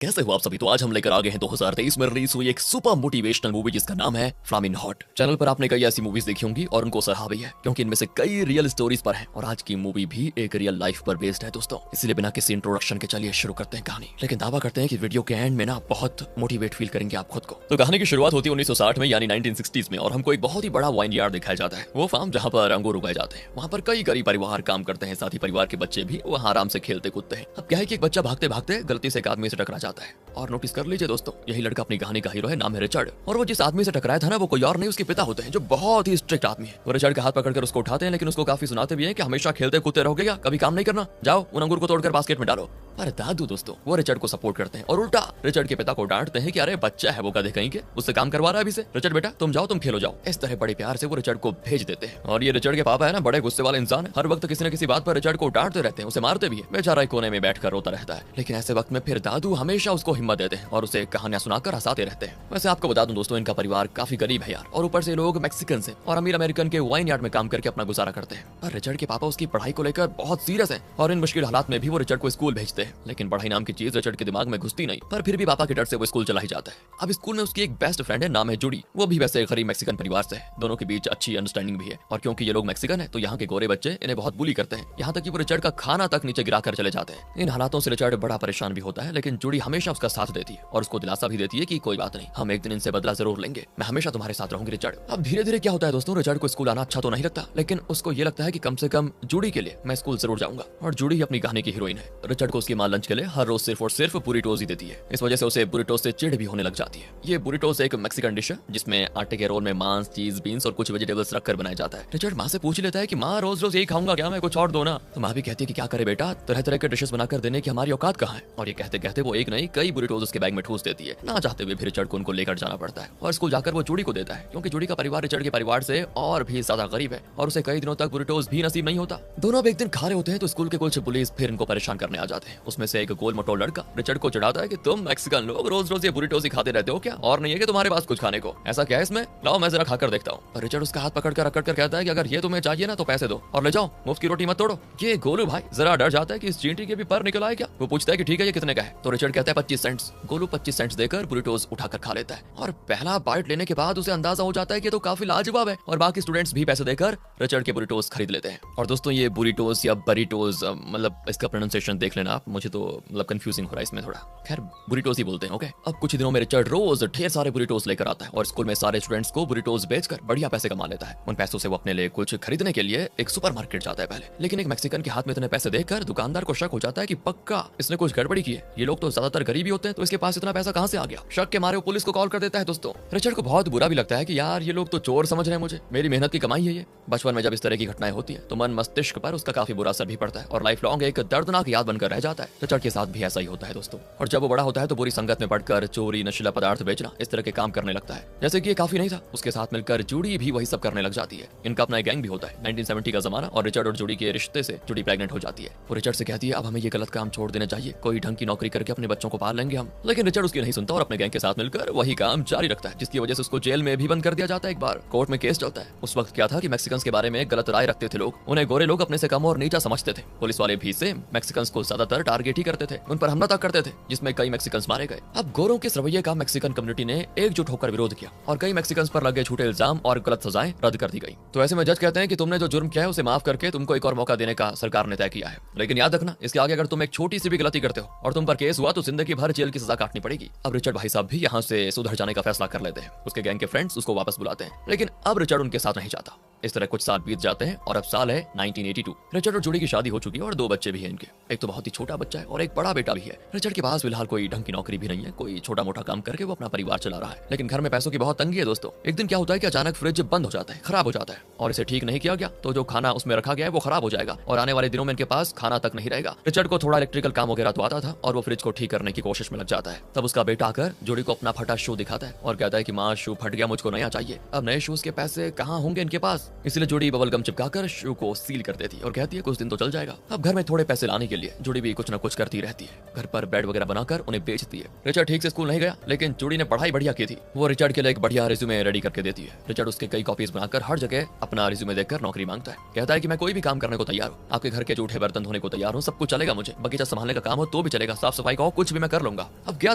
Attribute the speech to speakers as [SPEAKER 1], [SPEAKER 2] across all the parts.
[SPEAKER 1] कैसे हो आप सभी। तो आज हम लेकर आ गए हैं 2023 में रिलीज हुई एक सुपर मोटिवेशनल मूवी जिसका नाम है फ्लामिंग हॉट। चैनल पर आपने कई ऐसी मूवीज देखी होंगी और उनको सराहा भी है क्योंकि इनमें से कई रियल स्टोरीज पर हैं और आज की मूवी भी एक रियल लाइफ पर बेस्ड है दोस्तों। इसलिए बिना किसी इंट्रोडक्शन के चलिए शुरू करते हैं कहानी। लेकिन दावा करते हैं कि वीडियो के एंड में ना बहुत मोटिवेट फील करेंगे आप खुद को। तो कहानी की शुरुआत होती है 1960 में यानी 1960s में और हमको एक बहुत ही बड़ा वाइन यार्ड दिखाया जाता है। वो फार्म जहाँ पर अंगूर उगाए जाते हैं। वहाँ पर कई गरीब परिवार काम करते हैं, साथ ही परिवार के बच्चे भी वहाँ आराम से खेलते कूदते हैं। अब क्या है कि एक बच्चा भागते भागते गलती से एक आदमी से टकरा जाता है और नोटिस कर लीजिए दोस्तों, यही लड़का अपनी कहानी का हीरो है, नाम है रिचर्ड। और वो जिस आदमी से टकराया था ना वो कोई और नहीं उसके पिता होते हैं जो बहुत ही स्ट्रिक्ट आदमी है। वो रिचर्ड का हाथ पकड़कर उसको उठाते हैं लेकिन उसको काफी सुनाते भी हैं कि हमेशा खेलते कूदते रहोगे या कभी काम नहीं करना, जाओ उन अंगूर को तोड़कर बास्केट में डालो। पर दादू दोस्तों वो रिचर्ड को सपोर्ट करते हैं और उल्टा रिचर्ड के पिता को डांटते हैं कि अरे बच्चा है वो गधे कहीं के, उससे काम करवा रहा है अभी से, रिचर्ड बेटा तुम जाओ तुम खेलो जाओ। इस तरह बड़े प्यार से वो रिचर्ड को भेज देते हैं। और ये रिचर्ड के पापा है ना बड़े गुस्से वाले इंसान है, हर वक्त किसी न किसी बात पर रिचर्ड को डांटते रहते हैं, उसे मारते भी है। बेचारा एक कोने में बैठकर रोता रहता है। लेकिन ऐसे वक्त में फिर दादू हमेशा उसको हिम्मत देते हैं और उसे कहानियां सुनाकर हंसाते रहते हैं। वैसे आपको बता दूं दोस्तों इनका परिवार काफी गरीब है यार, और ऊपर से लोग मैक्सिकन से और अमीर अमेरिकन के वाइन यार्ड में काम करके अपना गुजारा करते हैं। पर रिचर्ड के पापा उसकी पढ़ाई को लेकर बहुत सीरियस हैं और इन मुश्किल हालात में भी वो रिचर्ड को स्कूल भेजते हैं। लेकिन पढ़ाई नाम की चीज रिचर्ड के दिमाग में घुसती नहीं, पर फिर भी पापा के डर से वो स्कूल चला ही जाता है। अब स्कूल में उसकी एक बेस्ट फ्रेंड है, नाम है जूडी। वो भी वैसे गरीब मैक्सिकन परिवार से है, दोनों के बीच अच्छी अंडरस्टैंडिंग भी है। और क्योंकि ये लोग मैक्सिकन है तो यहाँ के गोरे बच्चे इन्हें बहुत बुली करते हैं, यहाँ तक कि वो रिचर्ड का खाना तक नीचे गिराकर चले जाते हैं। इन हालातों से रिचर्ड बड़ा परेशान भी होता है, लेकिन जूडी हमेशा उसका साथ देती है और उसको दिलासा भी देती है कि कोई बात नहीं, हम एक दिन इनसे बदला जरूर लेंगे, मैं हमेशा तुम्हारे साथ रहूंगी रिचर्ड। अब धीरे धीरे क्या होता है दोस्तों, रिचर्ड को स्कूल आना अच्छा तो नहीं लगता, लेकिन उसको ये लगता है कि कम से कम जूडी के लिए मैं स्कूल जरूर जाऊंगा। और जूडी ही अपनी कहानी की हीरोइन है। रिचर्ड को उसकी मां लंच के लिए हर रोज सिर्फ और सिर्फ बुरिटोस ही देती है। इस वजह से उसे बुरिटोस से चिढ़ भी होने लग जाती है। ये बुरिटोस एक मैक्सिकन डिश है जिसमें आटे के रोल में मांस, चीज, बीन्स और कुछ वेजिटेबल्स रखकर बनाया जाता है। रिचर्ड मां से पूछ लेता है कि मां रोज रोज यही खाऊंगा क्या, मैं कुछ और दो ना। तो मां भी कहती है कि क्या करे बेटा, तरह तरह के डिशेस बनाकर देने की हमारी औकात कहाँ है। और ये कहते कहते वो एक नहीं कई बुरिटोस उसके बैग में ठूस देती है। ना चाहते हुए भी रिचर्ड को उनको लेकर जाना पड़ता है और स्कूल जाकर वो जूडी को देता है, क्योंकि जूडी का परिवार रिचर्ड के परिवार से और भी ज्यादा गरीब है और उसे कई दिनों तक बुरिटोस भी नसीब नहीं होता। दोनों अब एक दिन खा रहे होते हैं तो स्कूल के कुछ पुलिस फिर इनको परेशान करने आ जाते हैं। उसमें से एक गोल मटोल लड़का रिचर्ड को चिढ़ाता है कि तुम मैक्सिकन लोग रोज रोज ये बुरिटोस ही खाते रहते हो क्या, और नहीं है कि तुम्हारे पास कुछ खाने को, ऐसा क्या है इसमें, लाओ मैं जरा खाकर देखता हूँ। और रिचर्ड उसका हाथ पकड़कर अकड़ कर कहता है कि अगर ये तुम्हें चाहिए ना तो पैसे दो और ले जाओ, मुफ्त की रोटी मत तोड़ो। ये गोलू भाई जरा डर जाता है कि इस चींटी के भी पर निकल आए क्या। वो पूछता है कि ठीक है ये कितने का है, तो रिचर्ड कहता है 25 सेंट्स। गोलू 25 सेंट्स देकर बुरिटोस उठाकर खा लेता है और पहला बाइट लेने के बाद उसे अंदाजा हो जाता है कि तो काफी लाजवाब है और बाकी स्टूडेंट्स भी पैसे देकर रिचर्ड के बुरिटोस खरीद लेते हैं। और दोस्तों ये बुरिटोस या बरिटोस मतलब इसका प्रोनाउंसिएशन देख लेना आप, मुझे तो मतलब कंफ्यूजिंग हो रहा है इसमें थोड़ा, खैर बुरिटोस ही बोलते हैं ओके। अब कुछ दिनों में रिचर्ड रोज ढेर सारे बुरिटोस लेकर आता है और स्कूल में सारे स्टूडेंट्स को बुरिटोस बेचकर बढ़िया पैसे कमा लेता है। उन पैसों से वो अपने लिए कुछ खरीदने के लिए एक सुपरमार्केट जाता है पहले, लेकिन एक मैक्सिकन के हाथ में इतने पैसे देखकर दुकानदार को शक हो जाता है कि पक्का इसने कुछ गड़बड़ी की है, ये लोग तो ज्यादातर गरीब ही होते हैं तो इसके पास इतना पैसा कहां से आ गया। शक के मारे वो पुलिस को कॉल कर देता है दोस्तों। रिचर्ड को बहुत बुरा भी लगता है कि यार ये लोग तो चोर समझ रहे हैं मुझे, मेरी मेहनत की कमाई है ये। बचपन में जब इस तरह की घटनाएं होती है तो मन मस्तिष्क पर उसका काफी बुरा असर भी पड़ता है और लाइफ लॉन्ग एक दर्दनाक याद बनकर रह जाता है। रिचर्ड के साथ भी ऐसा ही होता है दोस्तों। और जब वो बड़ा होता है तो बुरी संगत में पड़कर चोरी, नशीला पदार्थ बेचना, इस तरह के काम करने लगता है। जैसे कि ये काफी नहीं था, उसके साथ मिलकर जूडी भी वही सब करने लग जाती है। इनका अपना गैंग भी होता है। 1970 का जमाना और रिचर्ड और जूडी के रिश्ते से जूडी प्रेग्नेंट हो जाती है। वो रिचर्ड से कहती है अब हमें ये गलत काम छोड़ देना चाहिए, कोई ढंग की नौकरी करके अपने बच्चों को पाल लेंगे हम। लेकिन रिचर्ड उसकी नहीं सुनता और अपने गैंग के साथ मिलकर वही काम जारी रखता है, जिसकी वजह से उसको जेल में भी बंद कर दिया जाता है। एक बार कोर्ट में केस चलता है। उस वक्त क्या था कि मैक्सिकन्स के बारे में गलत राय रखते थे लोग, उन्हें गोरे लोग अपने से कम और नीचा समझते थे। पुलिस वाले भी से मैक्सिकन्स को ज्यादातर टारगेट ही करते थे, उन पर हमला तक करते थे, जिसमें कई मैक्सिकन्स मारे गए। अब गोरों के रवैये का मैक्सिकन कम्युनिटी ने एकजुट होकर विरोध किया और कई मैक्सिकन्स पर लगे झूठे इल्जाम और गलत सजाएं रद्द कर दी गई। तो ऐसे में जज कहते हैं कि तुमने जो जुर्म किया है उसे माफ करके तुमको एक और मौका देने का सरकार ने तय किया है, लेकिन याद रखना इसके आगे अगर तुम एक छोटी सी भी गलती करते हो और तुम पर केस हुआ तो जिंदगी भर जेल की सजा काटनी पड़ेगी। अब रिचर्ड भाई साहब भी यहाँ से सुधर जाने का फैसला कर लेते हैं। उसके गैंग के फ्रेंड्स उसको वापस बुलाते हैं, लेकिन अब रिचर्ड उनके साथ नहीं जाता। इस तरह कुछ साल बीत जाते हैं और अब साल है 1982। रिचर्ड और जूडी की शादी हो चुकी है और 2 बच्चे भी हैं इनके। एक तो बहुत ही छोटा बच्चा है और एक बड़ा बेटा भी है। रिचर्ड के पास फिलहाल कोई ढंग की नौकरी भी नहीं है, कोई छोटा मोटा काम करके वो अपना परिवार चला रहा है, लेकिन घर में पैसों की बहुत तंगी है दोस्तों। एक दिन क्या होता है कि अचानक फ्रिज बंद हो जाता है, खराब हो जाता है और इसे ठीक नहीं किया गया तो जो खाना उसमें रखा गया है वो खराब हो जाएगा और आने वाले दिनों में इनके पास खाना तक नहीं रहेगा। रिचर्ड को थोड़ा इलेक्ट्रिकल काम वगैरह तो आता था और वो फ्रिज को ठीक करने की कोशिश में लग जाता है। तब उसका बेटा आकर जूडी को अपना फटा शू दिखाता है और कहता है कि माँ शू फट गया, मुझको नया चाहिए। अब नए शूज के पैसे कहाँ होंगे इनके पास, इसलिए जूडी बबल गम चिपकाकर शू को सील कर देती है और कहती है कुछ दिन तो चल जाएगा। अब घर में थोड़े पैसे लाने के लिए जूडी भी कुछ न कुछ करती रहती है, घर पर ब्रेड वगैरह बनाकर उन्हें बेचती है। रिचर्ड ठीक से स्कूल नहीं गया, लेकिन जूडी ने पढ़ाई बढ़िया की थी। वो रिचर्ड के लिए एक बढ़िया रिज्यूमे रेडी करके देती है। रिचर्ड उसके कई कॉपीज बनाकर हर जगह अपना रिज्यूमे देखकर नौकरी मांगता है। कहता है कि मैं कोई भी काम करने को तैयार हूँ, आपके घर के जूठे बर्तन धोने को तैयार हूँ, सब कुछ चलेगा, मुझे बगीचा संभालने का काम हो तो भी चलेगा, साफ सफाई का हो कुछ भी मैं कर लूंगा। अब क्या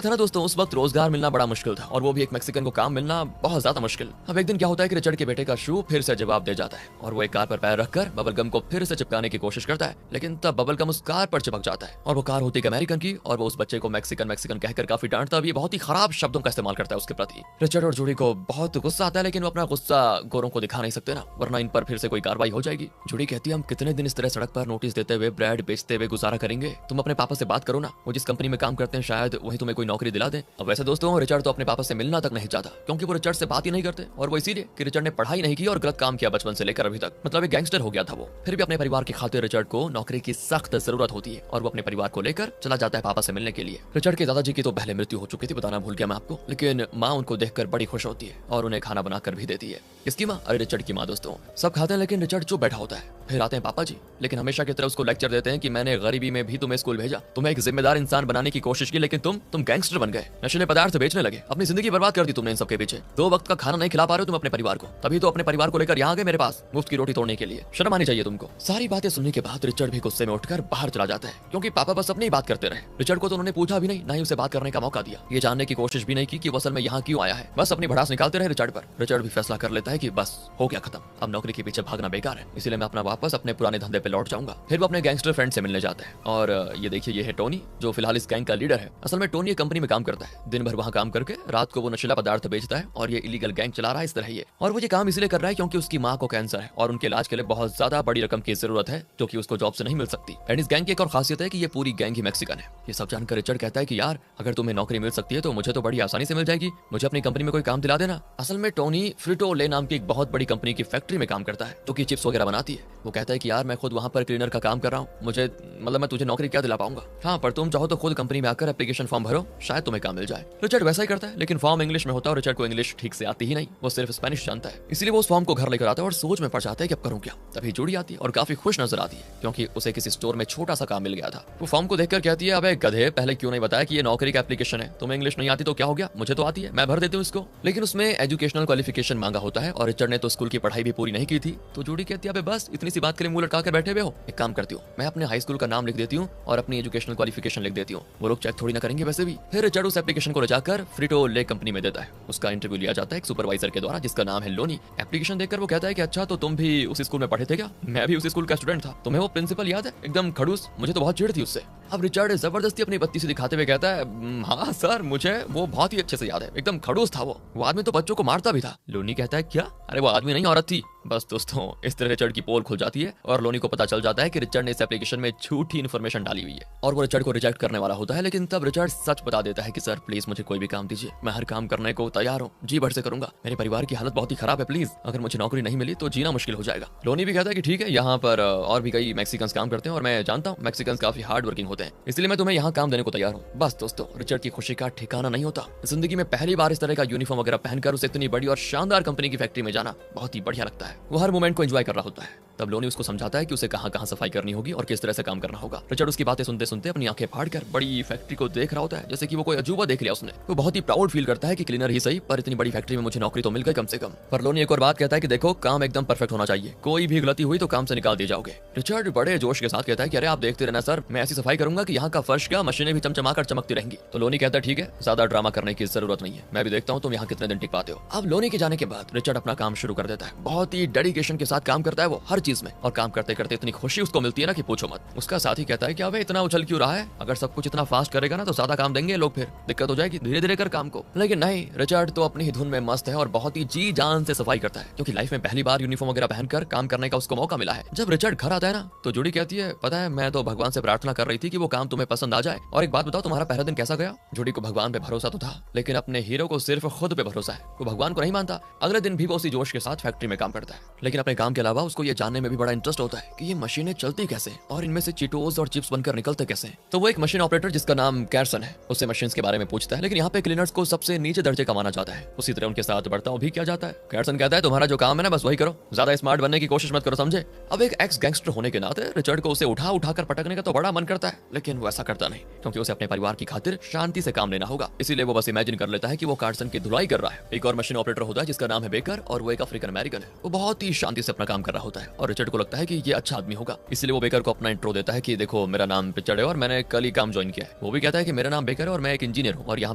[SPEAKER 1] था ना दोस्तों, उस वक्त रोजगार मिलना बड़ा मुश्किल था और वो भी एक मैक्सिकन को काम मिलना बहुत ज्यादा मुश्किल। अब एक दिन क्या होता है कि रिचर्ड के बेटे का शू फिर से जवाब दे जाता है और वो एक कार पर पैर रखकर बबल गम को फिर से चिपकाने की कोशिश करता है, लेकिन तब बबल गम उस कार पर चिपक जाता है और वो कार होती है अमेरिकन की और वो उस बच्चे को मैक्सिकन मैक्सिकन कहकर काफी डांटता भी, बहुत ही खराब शब्दों का इस्तेमाल करता है उसके प्रति। रिचर्ड और जूडी को बहुत गुस्सा आता है, लेकिन वो अपना गुस्सा गोरों को दिखा नहीं सकते ना, वरना इन पर फिर से कोई कार्रवाई हो जाएगी। जूडी कहती है हम कितने दिन इस तरह सड़क पर नोटिस देते हुए ब्रेड बेचते हुए गुजारा करेंगे, तुम अपने पापा से बात करो ना, वो जिस कंपनी में काम करते हैं शायद वही तुम्हें कोई नौकरी दिला दे। अब वैसे दोस्तों रिचर्ड तो अपने पापा से मिलना तक नहीं चाहता, क्योंकि वो रिचर्ड से बात ही नहीं करते, और वो इसीलिए कि रिचर्ड ने पढ़ाई नहीं की और गलत काम किया बचपन से लेकर अभी तक, मतलब एक गैंगस्टर हो गया था वो। फिर भी अपने परिवार की खातिर रिचर्ड को नौकरी की सख्त जरूरत होती है और वो अपने परिवार को लेकर चला जाता है पापा से मिलने के लिए। रिचर्ड के दादाजी की तो पहले मृत्यु हो चुकी थी, बताना भूल गया मैं आपको, लेकिन माँ उनको देखकर बड़ी खुश होती है और उन्हें खाना बनाकर भी देती है। किसकी माँ? अरे रिचर्ड की माँ दोस्तों। सब खाते हैं लेकिन रिचर्ड चुप बैठा होता है। फिर आते हैं पापा जी, लेकिन हमेशा की तरह उसको लेक्चर देते हैं कि मैंने गरीबी में भी तुम्हें स्कूल भेजा, तुम्हें एक जिम्मेदार इंसान बनाने की कोशिश की, लेकिन तुम गैंगस्टर बन गए, नशीले पदार्थ बेचने लगे, अपनी जिंदगी बर्बाद कर दी तुमने इन सबके पीछे। 2 वक्त का खाना नहीं खिला पा रहे हो तुम अपने परिवार को, तभी तो अपने परिवार को लेकर यहाँ आ गए मेरे पास मुफ्त की रोटी तोड़ने के लिए। शर्म आनी चाहिए तुमको। सारी बातें सुनने के बाद रिचर्ड भी गुस्से में उठकर बाहर चला जाता है, क्योंकि पापा बस अपनी बात करते रहे। रिचर्ड को तो उन्होंने पूछा भी नहीं, ना ही उसे बात करने का मौका दिया, ये जानने की कोशिश भी नहीं की कि वो असल में यहाँ क्यों आया है। बस अपनी भड़ास निकालते रहे रिचर्ड पर। रिचर्ड भी फैसला कर लेता है कि बस हो गया खत्म, अब नौकरी के पीछे भागना बेकार है, इसलिए मैं अपना वापस अपने पुराने धंधे पे लौट जाऊंगा। फिर वो अपने गैंगस्टर फ्रेंड से मिलने जाता है और ये देखिए ये है टोनी, जो फिलहाल इस गैंग का लीडर है। असल में टोनी एक कंपनी में काम करता है, दिन भर वहाँ काम करके रात को वो नशीला पदार्थ बेचता है और ये इलीगल गैंग चला रहा है इस तरह ही। और वो ये काम इसलिए कर रहा है क्योंकि उसकी माँ को कैंसर है और उनके इलाज के लिए बहुत ज्यादा बड़ी रकम की जरूरत है, जो कि उसको जॉब से नहीं मिल सकती। एंड इस गैंग की एक और खासियत है कि ये पूरी गैंग ही मैक्सिकन है। ये सब जानकर रिचर्ड कहता है कि यार अगर तुम्हें नौकरी मिल सकती है तो मुझे तो बड़ी आसानी से मिल जाएगी, मुझे अपनी कंपनी में कोई काम दिला देना। असल में टोनी फ्रिटो ले नाम की एक बहुत बड़ी कंपनी की फैक्ट्री में काम करता है, जो कि चिप्स वगैरह बनाती है। वो कहता है कि यार मैं खुद वहाँ पर क्लीनर का काम कर रहा हूँ, मुझे मतलब मैं तुझे नौकरी क्या दिला पाऊंगा, हाँ पर तुम चाहो तो खुद कंपनी में आकर एप्लीकेशन फॉर्म भरो, शायद तुम्हें काम मिल जाए। रिचर्ड वैसा ही करता है, लेकिन फॉर्म इंग्लिश में होता है और रिचर्ड को इंग्लिश ठीक से आती ही नहीं, वो सिर्फ स्पेनिश जानता है। इसलिए वो उस फॉर्म को घर लेकर आता है और सोच में पड़ जाता है कि अब करूँ क्या। तभी जूडी आती है और काफी खुश नजर आती है, क्योंकि उसे किसी स्टोर में छोटा सा काम मिल गया था। वो फॉर्म को देखकर कहती है अबे गधे, पहले क्यों नहीं बताया कि ये नौकरी का एप्लीकेशन है, तुम्हें इंग्लिश नहीं आती तो क्या हो गया, मुझे तो आती है, मैं भर देती हूँ इसको। लेकिन उसमें एजुकेशनल क्वालिफिकेशन मांगा होता है और रिचर्ड ने तो स्कूल की पढ़ाई भी पूरी नहीं की थी। तो जूडी कहती है बस इतनी सी बात के लिए मुंह लटका कर बैठे हुए हो, एक काम करती हूँ मैं अपने हाई स्कूल का नाम लिख देती हूँ और अपनी एजुकेशनल क्वालिफिकेशन लिख देती हूँ, वो लोग चेक थोड़ी ना करेंगे वैसे भी। फिर रिचर्ड उस एप्लीकेशन को ले जाकर फ्रिटो ले कंपनी में देता है। उसका इंटरव्यू लिया जाता है एक सुपरवाइजर के द्वारा, जिसका नाम है लोनी। एप्लीकेशन देखकर वो कहता है कि अच्छा तो तुम भी उस स्कूल में पढ़े थे क्या? मैं भी उस स्कूल का स्टूडेंट था। तुम्हें वो प्रिंसिपल याद है, एकदम खड़ूस, मुझे तो बहुत चिढ़ थी उससे। अब रिचर्ड जबरदस्ती अपनी बत्ती से दिखाते हुए कहता है हाँ सर मुझे वो बहुत ही अच्छे से याद है, एकदम खड़ूस था वो आदमी तो बच्चों को मारता भी था। लोनी कहता है क्या? अरे वो आदमी नहीं औरत थी। बस दोस्तों इस तरह रिचर्ड की पोल खुल जाती है और लोनी को पता चल जाता है कि रिचर्ड ने इस एप्लीकेशन में झूठी इन्फॉर्मेशन डाली हुई है और वो रिचर्ड को रिजेक्ट करने वाला होता है। लेकिन तब रिचर्ड सच बता देता है कि सर प्लीज मुझे कोई भी काम दीजिए, मैं हर काम करने को तैयार हूँ, जी भर से करूंगा, मेरे परिवार की हालत बहुत ही खराब है, प्लीज अगर मुझे नौकरी नहीं मिली तो जीना मुश्किल हो जाएगा। लोनी भी कहता है कि ठीक है, यहाँ पर और भी कई मैक्सिकन्स काम करते हैं और मैं जानता हूँ मैक्सिकन्स काफी हार्ड वर्किंग होते हैं, इसलिए मैं तुम्हें यहाँ काम देने को तैयार हूँ। बस दोस्तों रिचर्ड की खुशी का ठिकाना नहीं होता। जिंदगी में पहली बार इस तरह का यूनिफॉर्म वगैरह पहनकर उसे इतनी बड़ी और शानदार कंपनी की फैक्ट्री में जाना बहुत ही बढ़िया लगता है। वो हर मोमेंट को एंजॉय कर रहा होता है। तब लोनी उसको समझाता है कि उसे कहाँ कहाँ सफाई करनी होगी और किस तरह से काम करना होगा। रिचर्ड उसकी बातें सुनते सुनते अपनी आंखें फाड़कर बड़ी फैक्ट्री को देख रहा होता है, जैसे कि वो कोई अजूबा देख लिया उसने। वो बहुत ही प्राउड फील करता है कि क्लीनर ही सही पर इतनी बड़ी फैक्ट्री में मुझे नौकरी तो मिल गई कम से कम। पर लोनी एक और बात कहता है कि देखो काम एकदम परफेक्ट होना चाहिए, कोई भी गलती हुई तो काम से निकाल दिए जाओगे। रिचर्ड बड़े जोश के साथ कहता है कि अरे आप देखते रहना सर, मैं ऐसी सफाई करूंगा कि यहाँ का फर्श का मशीनें भी चमचमाकर चमकती रहेंगी। तो लोनी कहता है ठीक है, ज्यादा ड्रामा करने की जरूरत नहीं है, मैं भी देखता हूँ तुम यहाँ कितने दिन टिक पाते हो। अब लोनी के जाने के बाद रिचर्ड अपना काम शुरू कर देता है। बहुत ही डेडिकेशन के साथ काम करता है वो हर चीज में, और काम करते करते इतनी खुशी उसको मिलती है ना कि पूछो मत। उसका साथी कहता है कि अबे इतना उछल क्यों रहा है, अगर सब कुछ इतना फास्ट करेगा ना तो ज्यादा काम देंगे लोग, फिर दिक्कत हो जाएगी, धीरे धीरे कर काम को। लेकिन नहीं, रिचर्ड तो अपनी ही धुन में मस्त है और बहुत ही जी जान से सफाई करता है, क्योंकि लाइफ में पहली बार यूनिफॉर्म वगैरह पहनकर काम करने का उसको मौका मिला है। जब रिचर्ड घर आता है ना तो जूडी कहती है पता है मैं तो भगवान से प्रार्थना कर रही थी कि वो काम तुम्हें पसंद आ जाए, और एक बात बताओ तुम्हारा पहला दिन कैसा गया? जूडी को भगवान पे भरोसा तो था, लेकिन अपने हीरो को सिर्फ खुद पे भरोसा है, वो भगवान को नहीं मानता। अगले दिन भी वो उसी जोश के साथ फैक्ट्री में काम करता है, लेकिन अपने काम के अलावा उसको ये जानने में भी बड़ा इंटरेस्ट होता है कि ये मशीनें चलती कैसे और इनमें से चीटोस और चिप्स बनकर निकलते कैसे। तो वो एक मशीन ऑपरेटर जिसका नाम कैरसन है उससे मशीन्स के बारे में पूछता है, लेकिन यहाँ पे क्लीनर्स को सबसे नीचे दर्जे का माना जाता है। उसी तरह उनके साथ बर्ताव भी किया जाता है। कैरसन कहता है तुम्हारा जो काम है ना बस वही करो, ज्यादा स्मार्ट बनने की कोशिश मत करो, समझे? अब एक एक्स गैंगस्टर होने के नाते रिचर्ड को उसे उठा उठाकर पटकने का तो बड़ा मन करता है, लेकिन वो ऐसा करता नहीं, क्योंकि उसे अपने परिवार की खातिर शांति से काम लेना होगा। इसीलिए वो बस इमेजिन कर लेता है कि वो कैरसन की धुलाई कर रहा है। एक और मशीन ऑपरेटर होता है जिसका नाम है बेकर, और वो एक अफ्रीकन अमेरिकन है। वो बहुत ही शांति से अपना काम कर रहा होता है और रिचर्ड को लगता है कि ये अच्छा आदमी होगा, इसलिए वो बेकर को अपना इंट्रो देता है कि देखो मेरा नाम रिचर्ड है और मैंने कल ही काम ज्वाइन किया है। वो भी कहता है कि मेरा नाम बेकर है और मैं एक इंजीनियर हूँ और यहाँ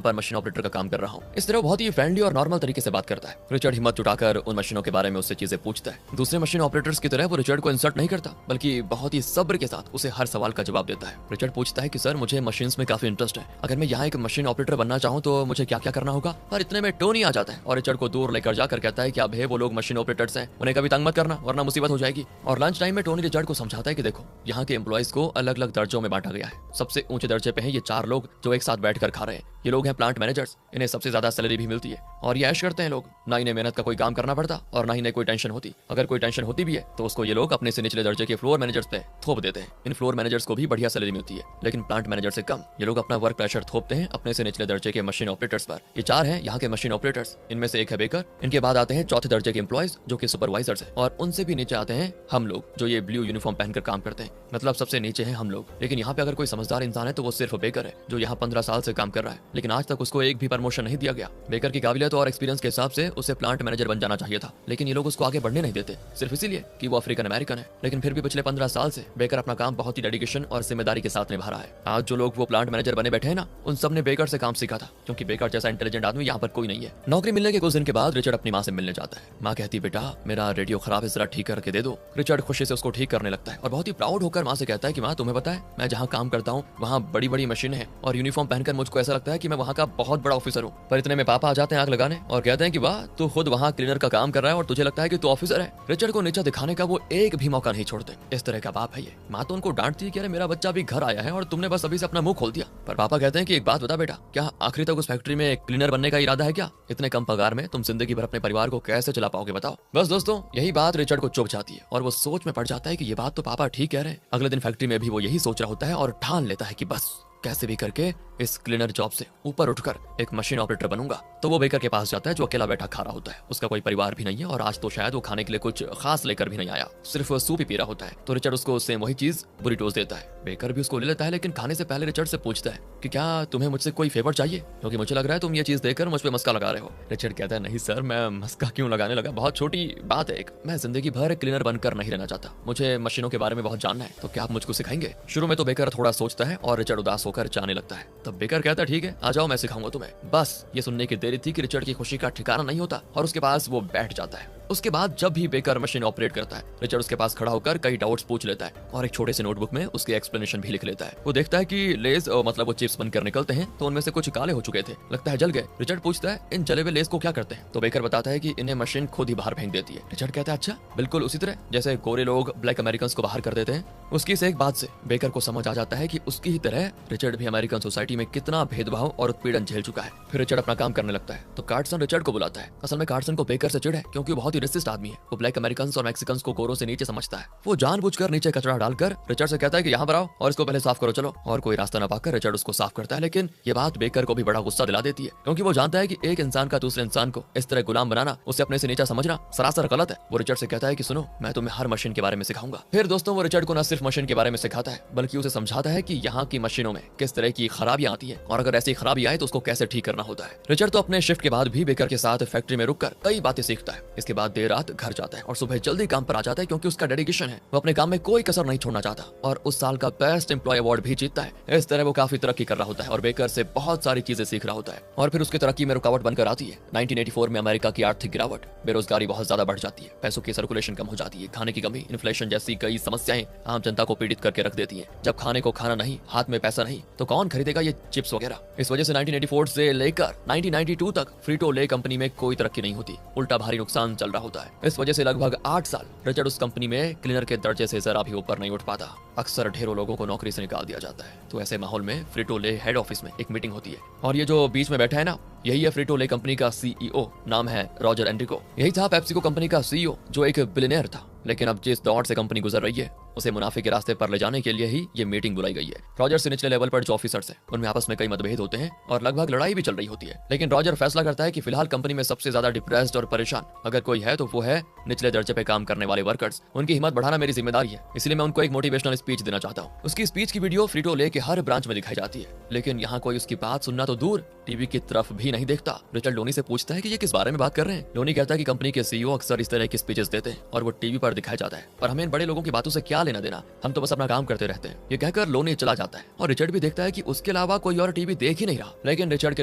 [SPEAKER 1] पर मशीन ऑपरेटर का काम कर रहा हूँ। इस तरह बहुत ही फ्रेंडली और नॉर्मल तरीके से बात करता है। रिचर्ड हिम्मत जुटाकर उन मशीनों के बारे में उससे चीजें पूछता है। दूसरे मशीन ऑपरेटर्स की तरह वो रिचर्ड को इंसल्ट नहीं करता, बल्कि बहुत ही सब्र के साथ उसे हर सवाल का जवाब देता है। रिचर्ड पूछता है कि सर मुझे मशीन्स में काफी इंटरेस्ट है, अगर मैं यहाँ एक मशीन ऑपरेटर बनना चाहूँ तो मुझे क्या क्या करना होगा। पर इतने में टोनी आ जाता है और रिचर्ड को दूर लेकर जाकर कहता है कि अब वो लोग मशीन ऑपरेटर्स हैं, उन्हें कभी तंग मत करना वरना मुसीबत हो जाएगी। और लंच टाइम में टोनी रिचर्ड को समझाता है कि देखो यहाँ के एम्प्लॉइज को अलग अलग दर्जों में बांटा गया है। सबसे ऊंचे दर्जे पे हैं ये 4 लोग जो एक साथ बैठकर खा रहे हैं। ये लोग हैं प्लांट मैनेजर्स, इन्हें सबसे ज्यादा सैलरी भी मिलती है और ये ऐश करते हैं लोग। ना इन्हें मेहनत का कोई काम करना पड़ता और ना इन्हें कोई टेंशन होती। अगर कोई टेंशन होती भी है तो उसको ये लोग अपने से निचले दर्जे के फ्लोर मैनेजर्स पे थोप देते हैं। इन फ्लोर मैनेजर्स को भी बढ़िया सैलरी मिलती है, लेकिन प्लांट मैनेजर से कम। ये लोग अपना वर्क प्रेशर थोपते हैं अपने से निचले दर्जे के मशीन ऑपरेटर्स पर। ये 4 हैं यहाँ के मशीन ऑपरेटर्स, इनमें से एक है बेकर। इनके बाद आते हैं चौथे दर्जे के एम्प्लॉइज जो कि सुपरवाइजर्स हैं, और उनसे भी नीचे आते हैं हम लोग जो ये ब्लू यूनिफॉर्म पहनकर काम करते हैं। मतलब सबसे नीचे हैं हम लोग। लेकिन यहाँ पे अगर कोई समझदार इंसान है तो वो सिर्फ बेकर है जो यहाँ 15 साल से काम कर रहा है, लेकिन आज तक उसको एक भी प्रमोशन नहीं दिया गया। बेकर की काबिलियत और एक्सपीरियंस के हिसाब से उसे प्लांट मैनेजर बन जाना चाहिए था, लेकिन ये लोग उसको आगे बढ़ने नहीं देते, सिर्फ इसीलिए कि वो अफ्रीकन अमेरिकन है। लेकिन फिर भी पिछले 15 साल से बेकर अपना काम बहुत ही डेडिकेशन और जिम्मेदारी के साथ निभा रहा है। आज जो लोग वो प्लांट मैनेजर बने बैठे हैं ना, उन सब ने बेकर से काम सीखा था, क्योंकि बेकर जैसा इंटेलिजेंट आदमी यहाँ पर कोई नहीं है। नौकरी मिलने के कुछ दिन के बाद रिचर्ड अपनी माँ से मिलने जाता है। माँ कहती बेटा मेरा रेडियो खराब है, जरा ठीक करके दे दो। रिचर्ड खुशी से उसको ठीक करने लगता है और बहुत ही प्राउड होकर माँ से कहता है कि माँ तुम्हें पता है मैं जहाँ काम करता हूँ वहाँ बड़ी बड़ी मशीनें हैं और यूनिफॉर्म पहनकर मुझको ऐसा लगता है कि मैं वहाँ का बहुत बड़ा ऑफिसर हूँ। पर इतने में पापा आ जाते हैं आग लगाने और कहते हैं कि वाह तू खुद वहाँ क्लीनर का काम कर रहा है और तुझे लगता है कि तू ऑफिसर है। रिचर्ड को नीचा दिखाने का वो एक भी मौका नहीं छोड़ते। इस तरह का बाप है ये। माँ तो उनको डांटती है कि अरे मेरा बच्चा अभी घर आया है और तुमने बस अभी से अपना मुंह खोल दिया। पर पापा कहते हैं कि एक बात बता बेटा, क्या आखिरी तक उस फैक्ट्री में क्लीनर बनने का इरादा है क्या? इतने कम पगार में तुम जिंदगी भर अपने परिवार को कैसे चला पाओगे बताओ। बस दोस्तों यही बात रिचर्ड को चुभ जाती है और वो सोच में पड़ जाता है कि ये बात तो पापा ठीक कह रहे हैं। अगले दिन फैक्ट्री में भी वो यही सोच रहा होता है और ठान लेता है कि बस कैसे भी करके इस क्लीनर जॉब से ऊपर उठकर एक मशीन ऑपरेटर बनूंगा। तो वो बेकर के पास जाता है जो अकेला बैठा खा रहा होता है। उसका कोई परिवार भी नहीं है और आज तो शायद वो खाने के लिए कुछ खास लेकर भी नहीं आया, सिर्फ सूप ही पी रहा होता है। तो रिचर्ड उसको सेम वही चीज बुरीटोस देता है। बेकर भी उसको ले लेता है, लेकिन खाने से पहले रिचर्ड से पूछता है कि क्या तुम्हें मुझसे कोई फेवर चाहिए, क्योंकि मुझे लग रहा है तुम ये चीज देकर मुझ पे मस्का लगा रहे हो। रिचर्ड कहता है नहीं सर, मैं मस्का क्यों लगाने लगा, बहुत छोटी बात है एक। मैं जिंदगी भर क्लीनर बनकर नहीं रहना चाहता, मुझे मशीनों के बारे में बहुत जानना है, तो क्या आप मुझको सिखाएंगे? शुरू में तो बेकर थोड़ा सोचता है और रिचर्ड उदास होकर जाने लगता है। तब बेकर कहता है ठीक है आ जाओ मैं सिखाऊंगा तुम्हें। बस ये सुनने की देरी थी कि रिचर्ड की खुशी का ठिकाना नहीं होता और उसके पास वो बैठ जाता है। उसके बाद जब भी बेकर मशीन ऑपरेट करता है रिचर्ड उसके पास खड़ा होकर कई डाउट्स पूछ लेता है और एक छोटे से नोटबुक में उसके एक्सप्लेनेशन भी लिख लेता है। वो देखता है कि लेस मतलब वो चिप्स बनकर निकलते हैं तो उनमें से कुछ काले हो चुके थे, लगता है जल गए। रिचर्ड पूछता है इन जले हुए लेस को क्या करते हैं? तो बेकर बताता है कि इन्हें मशीन खुद ही बाहर फेंक देती है। रिचर्ड कहता है अच्छा, बिल्कुल उसी तरह जैसे गोरे लोग ब्लैक अमेरिकन को बाहर कर देते हैं। उसकी इस एक बात से बेकर को समझ आ जाता है कि उसकी ही तरह रिचर्ड भी अमेरिकन सोसाइटी में कितना भेदभाव और उत्पीड़न झेल चुका है। फिर रिचर्ड अपना काम करने लगता है तो कार्डसन रिचर्ड को बुलाता है। असल में कार्डसन को बेकर से चिढ़ है क्योंकि वो बहुत ही रेसिस्ट आदमी है। वो ब्लैक अमेरिकन और मैक्सिकन को गोरों से नीचे समझता है। वो जानबूझकर नीचे कचरा डालकर रिचर्ड से कहता है कि यहाँ पर आओ और इसको पहले साफ करो चलो। और कोई रास्ता न पाकर रिचर्ड उसको साफ करता है, लेकिन ये बात बेकर को भी बड़ा गुस्सा दिला देती है क्योंकि वो जानता है कि एक इंसान का दूसरे इंसान को इस तरह गुलाम बनाना, उसे अपने से नीचा समझना सरासर गलत है। वो रिचर्ड से कहता है कि सुनो मैं तुम्हें हर मशीन के बारे में सिखाऊंगा। फिर दोस्तों वो रिचर्ड को न सिर्फ मशीन के बारे में सिखाता है बल्कि उसे समझाता है कि यहाँ की मशीनों में किस तरह की खराबियां आती है और अगर ऐसी खराबी आए तो उसको कैसे ठीक करना होता है। रिचर्ड तो अपने शिफ्ट के बाद भी बेकर के साथ फैक्ट्री में रुककर कई बातें सीखता है। इसके बाद देर रात घर जाता है और सुबह जल्दी काम पर आ जाता है क्योंकि उसका डेडिकेशन है। वो अपने काम में कोई कसर नहीं छोड़ना चाहता और उस साल का बेस्ट एम्प्लॉय अवार्ड भी जीतता है। इस तरह वो काफी तरक्की कर रहा होता है और बेकर से बहुत सारी चीजें सीख रहा होता है। और फिर उसकी तरक्की में रुकावट बनकर आती है 1984 में अमेरिका की आर्थिक गिरावट। बेरोजगारी बहुत ज्यादा बढ़ जाती है, पैसों की सर्कुलेशन कम हो जाती है, खाने की कमी, इन्फ्लेशन जैसी कई समस्याएं आम जनता को पीड़ित करके रख देती हैं। जब खाने को खाना नहीं, हाथ में पैसा नहीं, तो कौन खरीदेगा ये चिप्स वगैरह। इस वजह से 1984 से लेकर 1992 तक फ्रीटो ले कंपनी में कोई तरक्की नहीं होती, उल्टा भारी नुकसान चल रहा होता है। इस वजह से लगभग 8 साल रिचर्ड उस कंपनी में क्लीनर के दर्जे से जरा भी ऊपर नहीं उठ पाता। अक्सर ढेरों लोगों को नौकरी से निकाल दिया जाता है। तो ऐसे माहौल में फ्रीटो ले हेड ऑफिस में एक मीटिंग होती है और ये जो बीच में बैठा है ना, यही है फ्रीटो ले कंपनी का सीईओ, नाम है रॉजर एंड्रिको। यही था पेप्सिको कंपनी का सीईओ जो एक बिलियनियर था। लेकिन अब जिस दौर से कंपनी गुजर रही है उसे मुनाफे के रास्ते पर ले जाने के लिए ही ये मीटिंग बुलाई गई है। रॉजर से निचले लेवल पर जो ऑफिसर्स हैं उनमें आपस में कई मतभेद होते हैं और लगभग लड़ाई भी चल रही होती है, लेकिन रॉजर फैसला करता है कि फिलहाल कंपनी में सबसे ज्यादा डिप्रेस्ड और परेशान अगर कोई है तो वो है निचले दर्जे पे काम करने वाले वर्कर्स। उनकी हिम्मत बढ़ाना मेरी जिम्मेदारी है, इसलिए मैं उनको एक मोटिवेशनल स्पीच देना चाहता हूँ। उसकी स्पीच की वीडियो फ्रीटो ले के हर ब्रांच में दिखाई जाती है, लेकिन यहाँ कोई उसकी बात सुनना तो दूर टीवी की तरफ भी नहीं देखता। रिचर्ड लोनी से पूछता है कि ये किस बारे में बात कर रहे हैं। लोनी कहता है कि कंपनी के सीईओ अक्सर इस तरह की स्पीचेस देते हैं और वो टीवी पर दिखाया जाता है, पर हमें इन बड़े लोगों की बातों से क्या लेना देना, हम तो बस अपना काम करते रहते हैं। ये कहकर लोनी चला जाता है और रिचर्ड भी देखता है कि उसके अलावा कोई और टीवी देख ही नहीं रहा। लेकिन रिचर्ड के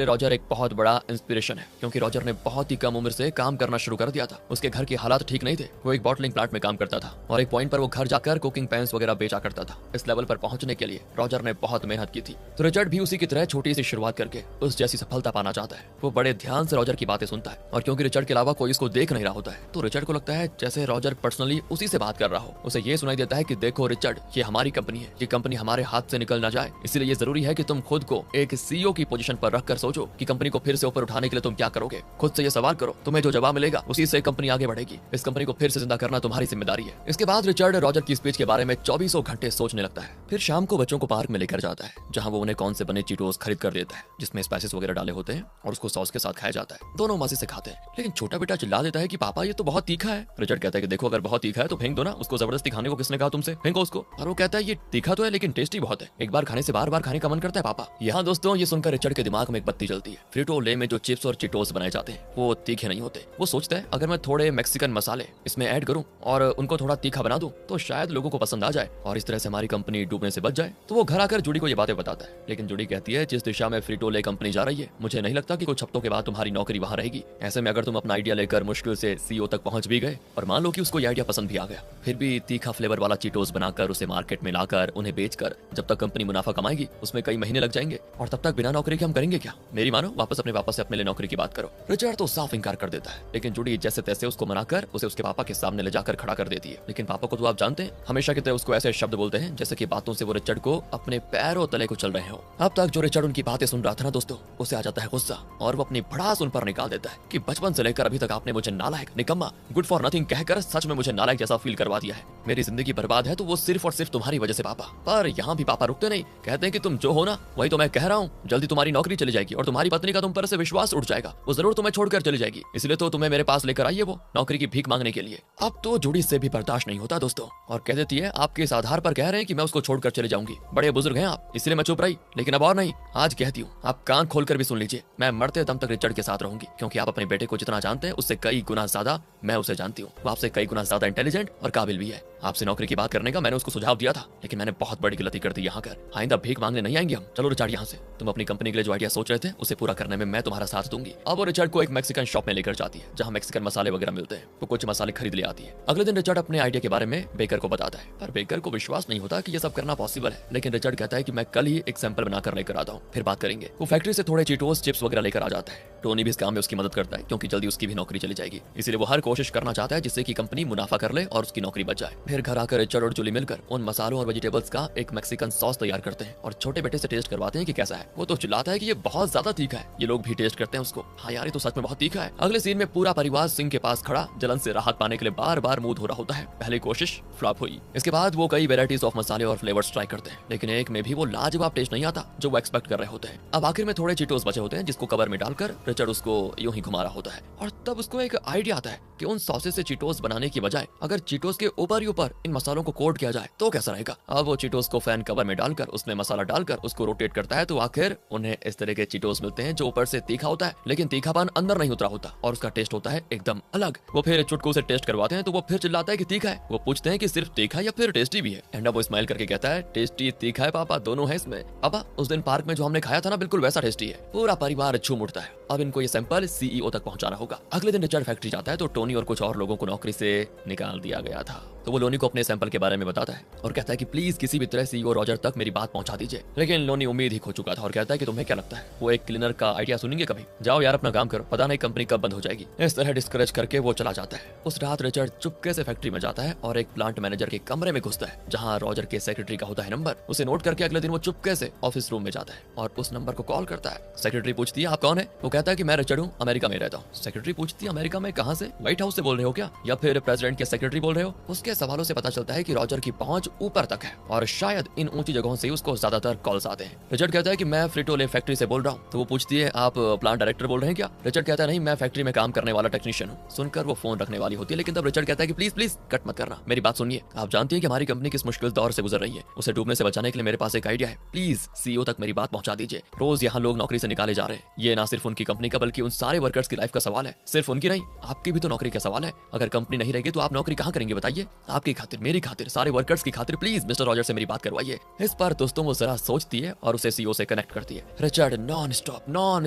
[SPEAKER 1] लिए रॉजर एक बहुत बड़ा इंस्पिरेशन है, क्योंकि रॉजर ने बहुत ही कम उम्र से काम करना शुरू कर दिया था। उसके घर के हालात ठीक नहीं थे, वो एक बॉटलिंग प्लांट में काम करता था और एक पॉइंट पर वो घर जाकर कुकिंग पैंस वगैरह बेचा करता था। इस लेवल पर पहुंचने के लिए रॉजर ने बहुत मेहनत की थी, तो रिचर्ड भी उसी की तरह छोटी सी शुरुआत करके उस जैसी सफलता पाना चाहता है। वो बड़े ध्यान से रॉजर की बातें सुनता है और क्योंकि रिचर्ड के अलावा कोई इसको देख नहीं रहा होता है, तो रिचर्ड को लगता है जैसे रॉजर पर्सनली उसी से बात कर रहा हो। उसे ये सुनाई देता है कि देखो रिचर्ड, ये हमारी कंपनी है, ये कंपनी हमारे हाथ से निकल ना जाए, इसलिए ये जरूरी है कि तुम खुद को एक सीईओ की पोजीशन पर रखकर सोचो कि कंपनी को फिर से ऊपर उठाने के लिए तुम क्या करोगे। खुद से ये सवाल करो, तुम्हें जो जवाब मिलेगा उसी से कंपनी आगे बढ़ेगी। इस कंपनी को फिर से जिंदा करना तुम्हारी जिम्मेदारी है। इसके बाद रिचर्ड रॉजर की स्पीच के बारे में 24 घंटे सोचने लगता है। फिर शाम को बच्चों को पार्क में लेकर जाता है, जहां वो उन्हें कौन से बने चीटोस खरीद कर देता है, जिसमें स्पाइसेस वगैरह डाले होते हैं और उसको सॉस के साथ खाया जाता है। दोनों मजे से खाते हैं, लेकिन छोटा बेटा चिल्ला देता है कि पापा ये तो बहुत तीखा है। रिचर्ड कहता है कि देखो अगर बहुत तीखा है तो फेंक दो ना, उसको जबरदस्ती खाने को किसने कहा तुमसे, फेंको उसको। और वो कहता है ये तीखा तो है लेकिन टेस्टी बहुत है, एक बार खाने से बार बार खाने का मन करता है पापा। यहाँ दोस्तों ये सुनकर रिचर्ड के दिमाग में एक बत्ती जलती है। फ्रीटो ले में जो चिप्स और चिटोस बनाए जाते हैं वो तीखे नहीं होते। वो सोचता है अगर मैं थोड़े मैक्सिकन मसाले इसमें ऐड करूं और उनको थोड़ा तीखा बना दूं तो शायद लोगों को पसंद आ जाए और इस तरह से हमारी कंपनी डूबने से बच जाए। तो वो घर आकर जूडी को ये बातें बताता है, लेकिन जूडी कहती है जिस दिशा में फ्रीटो ले कंपनी जा रही है मुझे नहीं लगता कि कुछ हफ्तों के बाद तुम्हारी नौकरी वहां रहेगी। ऐसे में अगर तुम अपना आइडिया लेकर मुश्किल से सीईओ तक पहुंच भी गए और मान लो कि उसको ये आइडिया पसंद भी आ गया, फिर भी तीखा फ्लेवर वाला चीटोस बनाकर उसे मार्केट में लाकर उन्हें बेचकर जब तक कंपनी मुनाफा कमाएगी उसमें कई महीने लग जाएंगे और तब तक बिना नौकरी के हम करेंगे क्या। मेरी मानो वापस अपने पापा से अपने लिए नौकरी की बात करो। रिचर्ड तो साफ इंकार कर देता है, लेकिन जूडी जैसे तैसे उसको मनाकर उसे उसके पापा के सामने ले जाकर खड़ा कर देती है। लेकिन पापा को तो आप जानते हैं हमेशा की तरह उसको ऐसे शब्द बोलते हैं जैसे कि बातों से वो रिचर्ड को अपने पैरों तले को चल रहे हो। अब तक जो रिचर्ड उनकी बातें सुन रहा था ना दोस्तों, उसे आ जाता है गुस्सा और वो अपनी भड़ास उन पर निकाल देता है कि बचपन से लेकर अभी तक आपने मुझे नालायक, निकम्मा, गुड फॉर नथिंग कहकर सच में मुझे नालायक जैसा फील करवा दिया है। मेरी जिंदगी बर्बाद है तो वो सिर्फ और सिर्फ तुम्हारी वजह से पापा। पर यहाँ भी पापा रुकते नहीं, कहते हैं कि तुम जो हो ना वही तो मैं कह रहा हूँ, जल्दी तुम्हारी नौकरी चली जाएगी और तुम्हारी पत्नी का तुम पर से विश्वास उठ जाएगा, वो जरूर तुम्हें छोड़कर चली जाएगी, इसलिए तो तुम्हें मेरे पास लेकर आई है वो नौकरी की भीख मांगने के लिए। अब तो जूडी से भी बर्दाश्त नहीं होता दोस्तों और कह देती है आपके इस आधार पर कह रहे हैं कि मैं उसको छोड़कर चले जाऊंगी, बड़े बुजुर्ग हैं आप, इसलिए मैं चुप रही। लेकिन अब और नहीं, आज कहती हूँ आप कान खोलकर भी सुन लीजिए, मैं मरते दम तक रिचर्ड के साथ रहूंगी, क्योंकि आप अपने बेटे को जितना जानते हैं उससे कई गुना ज्यादा मैं उसे जानती हूँ। वो आपसे कई गुना ज्यादा इंटेलिजेंट और काबिल भी है। आपसे नौकरी की बात करने का मैंने उसको सुझाव दिया था, लेकिन मैंने बहुत बड़ी गलती कर दी यहाँ कर। आइंदा भीख मांगने नहीं आएंगे हम, चलो रिचर्ड यहाँ से। तुम अपनी कंपनी के लिए जो आइडिया सोच रहे थे उसे पूरा करने में मैं तुम्हारा साथ दूंगी। अब वो रिचर्ड को एक मैक्सिकन शॉप में लेकर जाती है जहाँ मैक्सिकन मसाले वगैरह मिलते हैं। वो कुछ मसाले खरीद ले आती है। अगले दिन रिचर्ड अपने आइडिया के बारे में बेकर को बताता है, पर बेकर को विश्वास नहीं होता कि ये सब करना पॉसिबल है। लेकिन रिचर्ड कहता है कि मैं कल ही एक सैंपल बनाकर लेकर आता हूँ, फिर बात करेंगे। वो फैक्ट्री से थोड़े चीटोस चिप्स वगैरह लेकर आ जाता है। टोनी भी इस काम में उसकी मदद करता है, क्योंकि जल्दी उसकी भी नौकरी चली जाएगी, इसलिए वो हर कोशिश करना चाहता है जिससे कि कंपनी मुनाफा कर ले और उसकी नौकरी बच जाए। फिर घर आकर रिचर्ड और जूली मिलकर उन मसालों और वेजिटेबल्स का एक मैक्सिकन सॉस तैयार करते हैं और छोटे बेटे से टेस्ट करवाते हैं कि कैसा है। वो तो चिल्लाता है कि ये बहुत ज्यादा तीखा है। ये लोग भी टेस्ट करते हैं उसको, हाँ यार ये तो सच में बहुत तीखा है। अगले सीन में पूरा परिवार सिंह के पास खड़ा जलन से राहत पाने के लिए बार बार मुंह धो रहा होता है। पहली कोशिश फ्लॉप हुई। इसके बाद वो कई वेराइटीज ऑफ मसाले और फ्लेवर्स ट्राई करते हैं, लेकिन एक में भी वो लाजवाब टेस्ट नहीं आता जो वो एक्सपेक्ट कर रहे होते हैं। अब आखिर में थोड़े चीटोस बचे होते हैं जिसको कवर में डालकर रिचर्ड उसको यूं ही घुमा रहा होता है और तब उसको एक आइडिया आता है कि उन सॉसेस से चीटोस बनाने की बजाय अगर चीटोस के ऊपर ही ऊपर इन मसालों को कोट किया जाए तो कैसा रहेगा। अब वो चीटोस को फैन कवर में डालकर उसमें मसाला डालकर उसको रोटेट करता है, तो आखिर उन्हें इस तरह के चीटोस मिलते हैं जो ऊपर से तीखा होता है लेकिन तीखापन अंदर नहीं उतरा होता और उसका टेस्ट होता है एकदम अलग। वो फिर चुटकू से टेस्ट करवाते हैं तो वो फिर चिल्लाता है कि तीखा है। वो पूछते हैं कि सिर्फ तीखा या फिर टेस्टी भी है। एंड अब वो स्माइल करके कहता है टेस्टी तीखा है पापा, दोनों है इसमें। पापा उस दिन पार्क में जो हमने खाया था ना बिल्कुल वैसा टेस्टी है। पूरा परिवार झूम उठता है। अब इनको ये सैंपल सीईओ तक पहुंचाना होगा। अगले दिन रिचर्ड फैक्ट्री जाता है तो टोनी और कुछ और लोगों को नौकरी से निकाल दिया गया था, तो वो लोनी को अपने सैंपल के बारे में बताता है और कहता है कि प्लीज किसी भी तरह सीईओ रॉजर तक मेरी बात पहुंचा दीजिए। लेकिन लोनी उम्मीद ही खो चुका था और कहता है कि तुम्हें क्या लगता है वो एक क्लीनर का आइडिया सुनेंगे कभी? जाओ यार अपना काम करो, पता नहीं कंपनी कब बंद हो जाएगी। इस तरह डिस्करेज करके वो चला जाता है। उस रात रिचर्ड चुपके से फैक्ट्री में जाता है और एक प्लांट मैनेजर के कमरे में घुसता है जहाँ रॉजर के सेक्रेटरी का होता है नंबर। उसे नोट करके अगले दिन वो चुपके से ऑफिस रूम में जाता है और उस नंबर को कॉल करता है। सेक्रेटरी पूछती है आप कौन है? वो कहता है कि मैं रिचर्ड हूँ, अमेरिका में रहता हूँ। सेक्रेटरी पूछती है अमेरिका में कहाँ से? व्हाइट हाउस से बोल रहे हो क्या या फिर प्रेसिडेंट के सेक्रेटरी बोल रहे हो? उसके सवालों सवालों से पता चलता है कि रॉजर की पहुंच ऊपर तक है और शायद इन ऊंची जगहों से उसको ज्यादातर कॉल्स आते हैं। रिचर्ड कहता है कि मैं फ्रिटोले फैक्ट्री से बोल रहा हूँ। तो वो पूछती है आप प्लांट डायरेक्टर बोल रहे हैं क्या? रिचर्ड कहता है नहीं, मैं फैक्ट्री में काम करने वाला टेक्नीशियन हूँ। सुनकर वो फोन रखने वाली होती है, लेकिन तब रिचर्ड कहता है कि प्लीज प्लीज कट मत करना, मेरी बात सुनिए। आप जानती हैं कि हमारी कंपनी किस मुश्किल दौर से गुजर रही है, उसे डूबने से बचाने के लिए मेरे पास एक आइडिया है, प्लीज सीईओ तक मेरी बात पहुंचा दीजिए। रोज यहाँ लोग नौकरी से निकाले जा रहे हैं। ये ना सिर्फ उनकी कंपनी का बल्कि उन सारे वर्कर्स की लाइफ का सवाल है। सिर्फ उनकी नहीं, आपकी भी तो नौकरी का सवाल है। अगर कंपनी नहीं रहेगी तो आप नौकरी कहाँ करेंगे बताइए? आपकी खातिर, मेरी खातिर, सारे वर्कर्स की खातिर प्लीज मिस्टर रॉजर से मेरी बात करवाइए। इस पर दोस्तों वो जरा सोचती है और उसे सीईओ से कनेक्ट करती है। रिचर्ड नॉन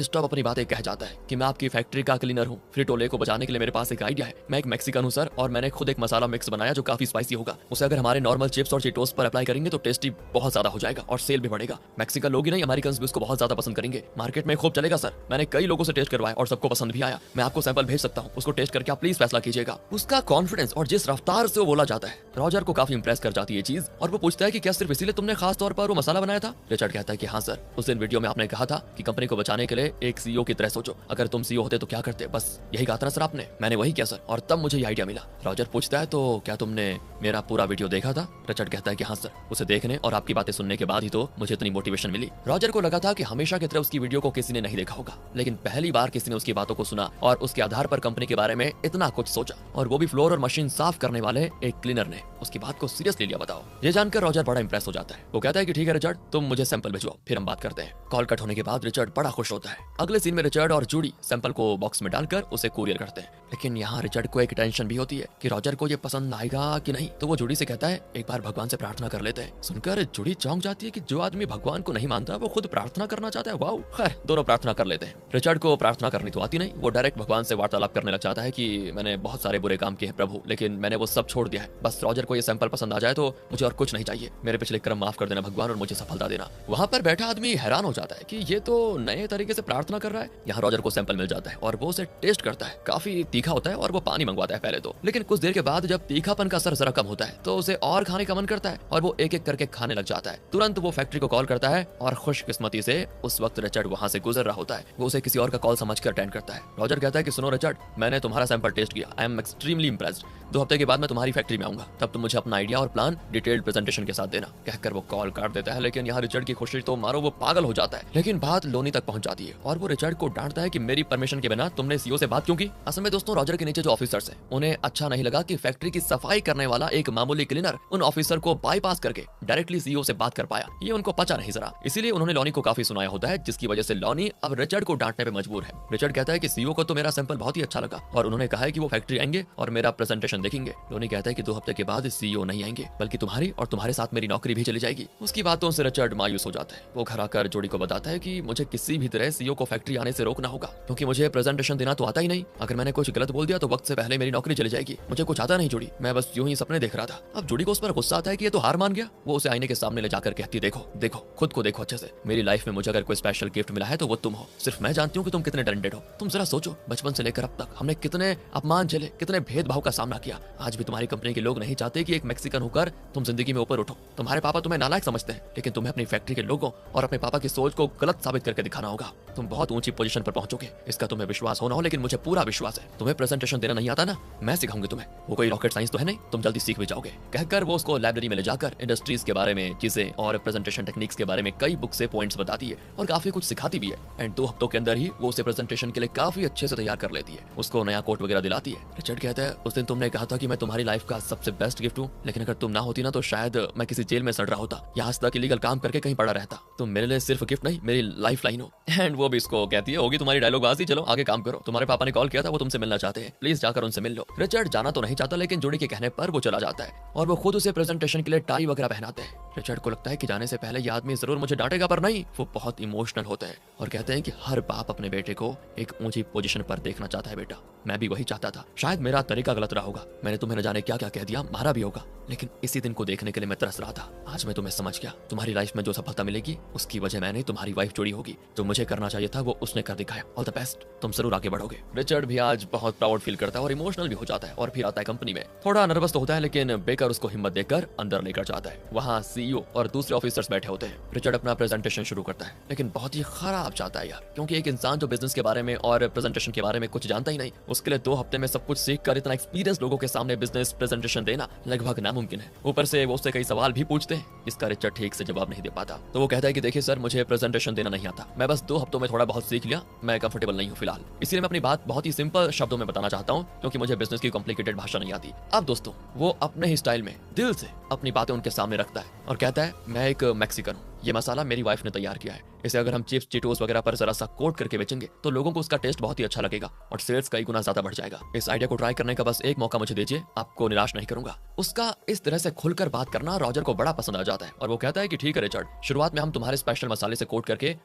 [SPEAKER 1] स्टॉप अपनी बातें कह जाता है कि मैं आपकी फैक्ट्री का क्लीनर हूँ। फ्रिटोले को बचाने के लिए मेरे पास एक आइडिया है। मैं एक मैक्सिकन हूँ सर, और मैंने खुद एक मसाला मिक्स बनाया जो काफी स्पाइसी होगा। उसे अगर हमारे नॉर्मल चिप्स और चीटोस पर अप्लाई करेंगे तो टेस्टी बहुत ज्यादा हो जाएगा और सेल भी बढ़ेगा। मैक्सिकन लोग ही नहीं, अमेरिकन भी उसको बहुत ज्यादा पसंद करेंगे। मार्केट में खूब चलेगा सर। मैंने कई लोगों से टेस्ट करवाया और सबको पसंद भी आया। मैं आपको सैंपल भेज सकता हूँ, उसको टेस्ट करके आप प्लीज फैसला कीजिएगा। उसका कॉन्फिडेंस और जिस रफ्तार से वो बोला जाता है, रॉजर को काफी इंप्रेस कर जाती है चीज, और वो पूछता है कि क्या सिर्फ इसीलिए तुमने खास तौर पर वो मसाला बनाया था? रिचर्ड कहता है कि हाँ सर, उस दिन वीडियो में आपने कहा था कि कंपनी को बचाने के लिए एक सीईओ की तरह सोचो। अगर तुम सीईओ होते तो क्या करते? बस यही कहा था ना सर आपने। मैंने वही किया सर, और तब मुझे ये आइडिया मिला। रॉजर पूछता है तो क्या तुमने मेरा पूरा वीडियो देखा था? रिचर्ड कहता है कि हाँ सर, उसे देखने और आपकी बातें सुनने के बाद ही तो मुझे इतनी मोटिवेशन मिली। रॉजर को लगा था कि हमेशा की तरह उसकी वीडियो को किसी ने नहीं देखा होगा, लेकिन पहली बार किसी ने उसकी बातों को सुना और उसके आधार पर कंपनी के बारे में इतना कुछ सोचा, और वो भी फ्लोर और मशीन साफ करने वाले एक क्लीनर ने उसकी बात को सीरियसली लिया। बताओ। ये जानकर रॉजर बड़ा इंप्रेस हो जाता है। वो कहता है कि ठीक है रिचर्ड, तुम मुझे सैंपल भिजवाओ, फिर हम बात करते हैं। कॉल कट होने के बाद रिचर्ड बड़ा खुश होता है। अगले सीन में रिचर्ड और जूडी सैंपल को बॉक्स में डालकर उसे कुरियर करते हैं, लेकिन यहाँ रिचर्ड को एक टेंशन भी होती है कि रॉजर को ये पसंद आएगा कि नहीं। तो वो जूडी से कहता है एक बार भगवान से प्रार्थना कर लेते हैं। सुनकर जूडी चौंक जाती है कि जो आदमी भगवान को नहीं मानता वो खुद प्रार्थना करना चाहता है। वाओ। खैर, दोनों प्रार्थना कर लेते हैं। रिचर्ड को प्रार्थना करनी तो आती नहीं, वो डायरेक्ट भगवान से वार्तालाप करने लग जाता है कि मैंने बहुत सारे बुरे काम किए हैं प्रभु, लेकिन मैंने वो सब छोड़ दिया है। बस रॉजर को ये सैंपल पसंद आ जाए तो मुझे और कुछ नहीं चाहिए। मेरे पिछले कर्म माफ कर देना भगवान और मुझे सफलता देना। वहाँ पर बैठा आदमी हैरान हो जाता है कि ये तो नए तरीके से प्रार्थना कर रहा है। यहाँ रॉजर को सैंपल मिल जाता है और वो उसे टेस्ट करता है। काफी तीखा होता है और वो पानी मंगवाता है पहले तो, लेकिन कुछ देर के बाद जब तीखापन का असर जरा कम होता है तो उसे और खाने का मन करता है और वो एक एक करके खाने लग जाता है। तुरंत वो फैक्ट्री को कॉल करता है और खुशकिस्मती से उस वक्त रिचर्ड वहाँ से गुजर रहा होता है। वो उसे किसी और का कॉल समझकर अटेंड करता है। रॉजर कहता है कि सुनो रिचर्ड, मैंने तुम्हारा सैंपल टेस्ट किया, आई एम एक्सट्रीमली इंप्रेस्ड। 2 हफ्ते के बाद मैं तुम्हारी फैक्ट्री में आऊंगा, तब तुम मुझे अपना आइडिया और प्लान डिटेल्ड प्रेजेंटेशन के साथ देना। कहकर वो कॉल काट देता है, लेकिन यहाँ रिचर्ड की खुशी तो मारो वो पागल हो जाता है। लेकिन बात लोनी तक पहुंच जाती है और वो रिचर्ड को डांटता है कि मेरी परमिशन के बिना तुमने सीईओ से बात क्यों की? असल में दोस्तों, रॉजर के नीचे जो ऑफिसर्स हैं उन्हें अच्छा नहीं लगा कि फैक्ट्री की सफाई करने वाला एक मामूली क्लीनर उन ऑफिसर को बाईपास करके डायरेक्टली सीईओ से बात कर पाया। ये उनको पचा नहीं जरा, इसीलिए उन्होंने लॉनी को काफी सुनाया होता है, जिसकी वजह से लॉनी अब रिचर्ड को डांटने पे मजबूर है। रिचर्ड कहता है कि सीईओ को तो मेरा सैंपल बहुत ही अच्छा लगा और उन्होंने कहा है कि वो फैक्ट्री आएंगे और मेरा प्रेजेंटेशन देखेंगे। लॉनी कहता है कि 2 हफ्ते के बाद सीईओ नहीं आएंगे, बल्कि तुम्हारी और तुम्हारे साथ मेरी नौकरी भी चली जाएगी। उसकी बातों से रिचर्ड मायूस हो जाता है। वो घर आकर जोड़ी को बताता है कि मुझे किसी भी तरह सीईओ को फैक्ट्री आने से रोकना होगा, क्योंकि मुझे प्रेजेंटेशन देना तो आता ही नहीं। अगर मैंने कुछ गलत बोल दिया तो वक्त से पहले मेरी नौकरी चली जाएगी। मुझे कुछ आता नहीं जोड़ी, मैं बस यूं ही सपने देख रहा था। अब जोड़ी को उस पर गुस्सा आता है कि ये तो हार मान गया। वो उसे आईने के सामने ले जाकर कहती है, देखो देखो, खुद को देखो अच्छे से। मेरी लाइफ में मुझे अगर कोई स्पेशल गिफ्ट मिला है तो वो तुम हो। सिर्फ मैं जानती हूँ कि तुम कितने टैलेंटेड हो। तुम जरा सोचो, बचपन से लेकर अब तक हमने कितने अपमान झेले, कितने भेदभाव का सामना किया। आज भी तुम्हारी कंपनी के लोग नहीं चाहते कि एक मैक्सिकन होकर तुम जिंदगी में ऊपर उठो। तुम्हारे पापा तुम्हें नालायक समझते हैं, लेकिन तुम्हें अपनी फैक्ट्री के लोगों और अपने पापा की सोच को गलत साबित करके दिखाना होगा। तुम बहुत ऊंची पोजीशन पर पहुंचोगे, इसका तुम्हें विश्वास होना हो, लेकिन मुझे पूरा विश्वास है। तुम्हें प्रेजेंटेशन देना नहीं आता ना, मैं सिखाऊंगी तुम्हें। वो कोई रॉकेट साइंस तो है नहीं, तुम जल्दी सीख भी जाओगे। कहकर वो उसको लाइब्रेरी में ले जाकर इंडस्ट्रीज के बारे में चीजें और प्रेजेंटेशन टेक्निक्स के बारे में कई बुक से पॉइंट्स बताती है और काफी कुछ सिखाती भी है। एंड 2 हफ्तों के अंदर ही वो उसे प्रेजेंटेशन के लिए काफी अच्छे से तैयार कर लेती है। उसको नया कोट वगैरह दिलाती है। रिचर्ड कहता है, उस दिन तुमने कहा था कि मैं तुम्हारी लाइफ का सबसे बेस्ट गिफ्ट हूँ, लेकिन अगर तुम ना होती ना तो शायद मैं किसी जेल में सड़ रहा होता या आज तक इलीगल काम करके कहीं पड़ा रहता। तुम मेरे लिए सिर्फ गिफ्ट नहीं, मेरी लाइफ लाइन हो। एंड वो भी इसको कहती है, होगी तुम्हारी डायलॉग बाजी, चलो आगे काम करो। तुम्हारे पापा ने कॉल किया था, वो तुमसे मिलना चाहते हैं, प्लीज जाकर उनसे मिल लो। रिचर्ड जाना तो नहीं चाहता, लेकिन जोड़ी के कहने पर वो चला जाता है और वो खुद उसे प्रेजेंटेशन के लिए टाई वगैरह पहनाते हैं। रिचर्ड को लगता है कि जाने से पहले ये आदमी जरूर मुझे डांटेगा, पर नहीं, वो बहुत इमोशनल होते हैं और कहते हैं कि हर बाप अपने बेटे को एक ऊंची पोजीशन पर देखना चाहता है। बेटा, मैं भी वही चाहता था। शायद मेरा तरीका गलत रहा होगा, मैंने तुम्हें न जाने क्या क्या कह दिया, मारा भी होगा, लेकिन इसी दिन को देखने के लिए मैं तरस रहा था। आज मैं तुम्हें समझ गया। तुम्हारी लाइफ में जो सफलता मिलेगी उसकी वजह मैं नहीं, तुम्हारी वाइफ जोड़ी होगी। जो मुझे करना चाहिए था वो उसने कर दिखाया। ऑल द बेस्ट, तुम जरूर आगे बढ़ोगे। रिचर्ड भी आज बहुत प्राउड फील करता है और इमोशनल भी हो जाता है और फिर आता है कंपनी में। थोड़ा नर्वस तो होता है, लेकिन बेकर उसको हिम्मत देकर अंदर लेकर जाता है। वहाँ सीईओ और दूसरे ऑफिसर्स बैठे होते हैं। रिचर्ड अपना प्रेजेंटेशन शुरू करता है, लेकिन बहुत ही खराब जाता है यार, क्योंकि एक इंसान जो बिजनेस के बारे में और प्रेजेंटेशन के बारे में कुछ जानता ही नहीं, उसके लिए 2 हफ्ते में सब कुछ सीख कर इतना एक्सपीरियंस लोगों के सामने बिजनेस प्रेजेंटेशन प्रेजेंटेशन देना लगभग नामुमकिन है। ऊपर से वो उससे कई सवाल भी पूछते हैं जिसका रिचर्ड ठीक से जवाब नहीं दे पाता। तो वो कहता है कि देखिए सर, मुझे प्रेजेंटेशन देना नहीं आता, मैं बस 2 हफ्तों में थोड़ा बहुत सीख लिया, मैं कंफर्टेबल नहीं हूँ फिलहाल, इसलिए मैं अपनी बात बहुत ही सिंपल शब्दों में बताना चाहता हूँ क्योंकि मुझे बिजनेस की कॉम्प्लिकेटेड भाषा नहीं आती। अब दोस्तों वो अपने ही स्टाइल में दिल से अपनी बातें उनके सामने रखता है और कहता है, मैं एक मैक्सिकन हूँ, ये मसाला मेरी वाइफ ने तैयार किया है, इसे अगर हम चिप्स चिटोस वगैरह पर जरा सा कोट करके बेचेंगे तो लोगों को उसका टेस्ट बहुत ही अच्छा लगेगा और सेल्स कई गुना ज्यादा बढ़ जाएगा। इस आइडिया को ट्राई करने का बस एक मौका मुझे दीजिए, आपको निराश नहीं करूंगा। उसका इस तरह से खुलकर बात करना रॉजर को बड़ा पसंद आ जाता है और वो कहता है कि ठीक है रिचर्ड, शुरुआत में हम तुम्हारे स्पेशल मसाले से कोट करके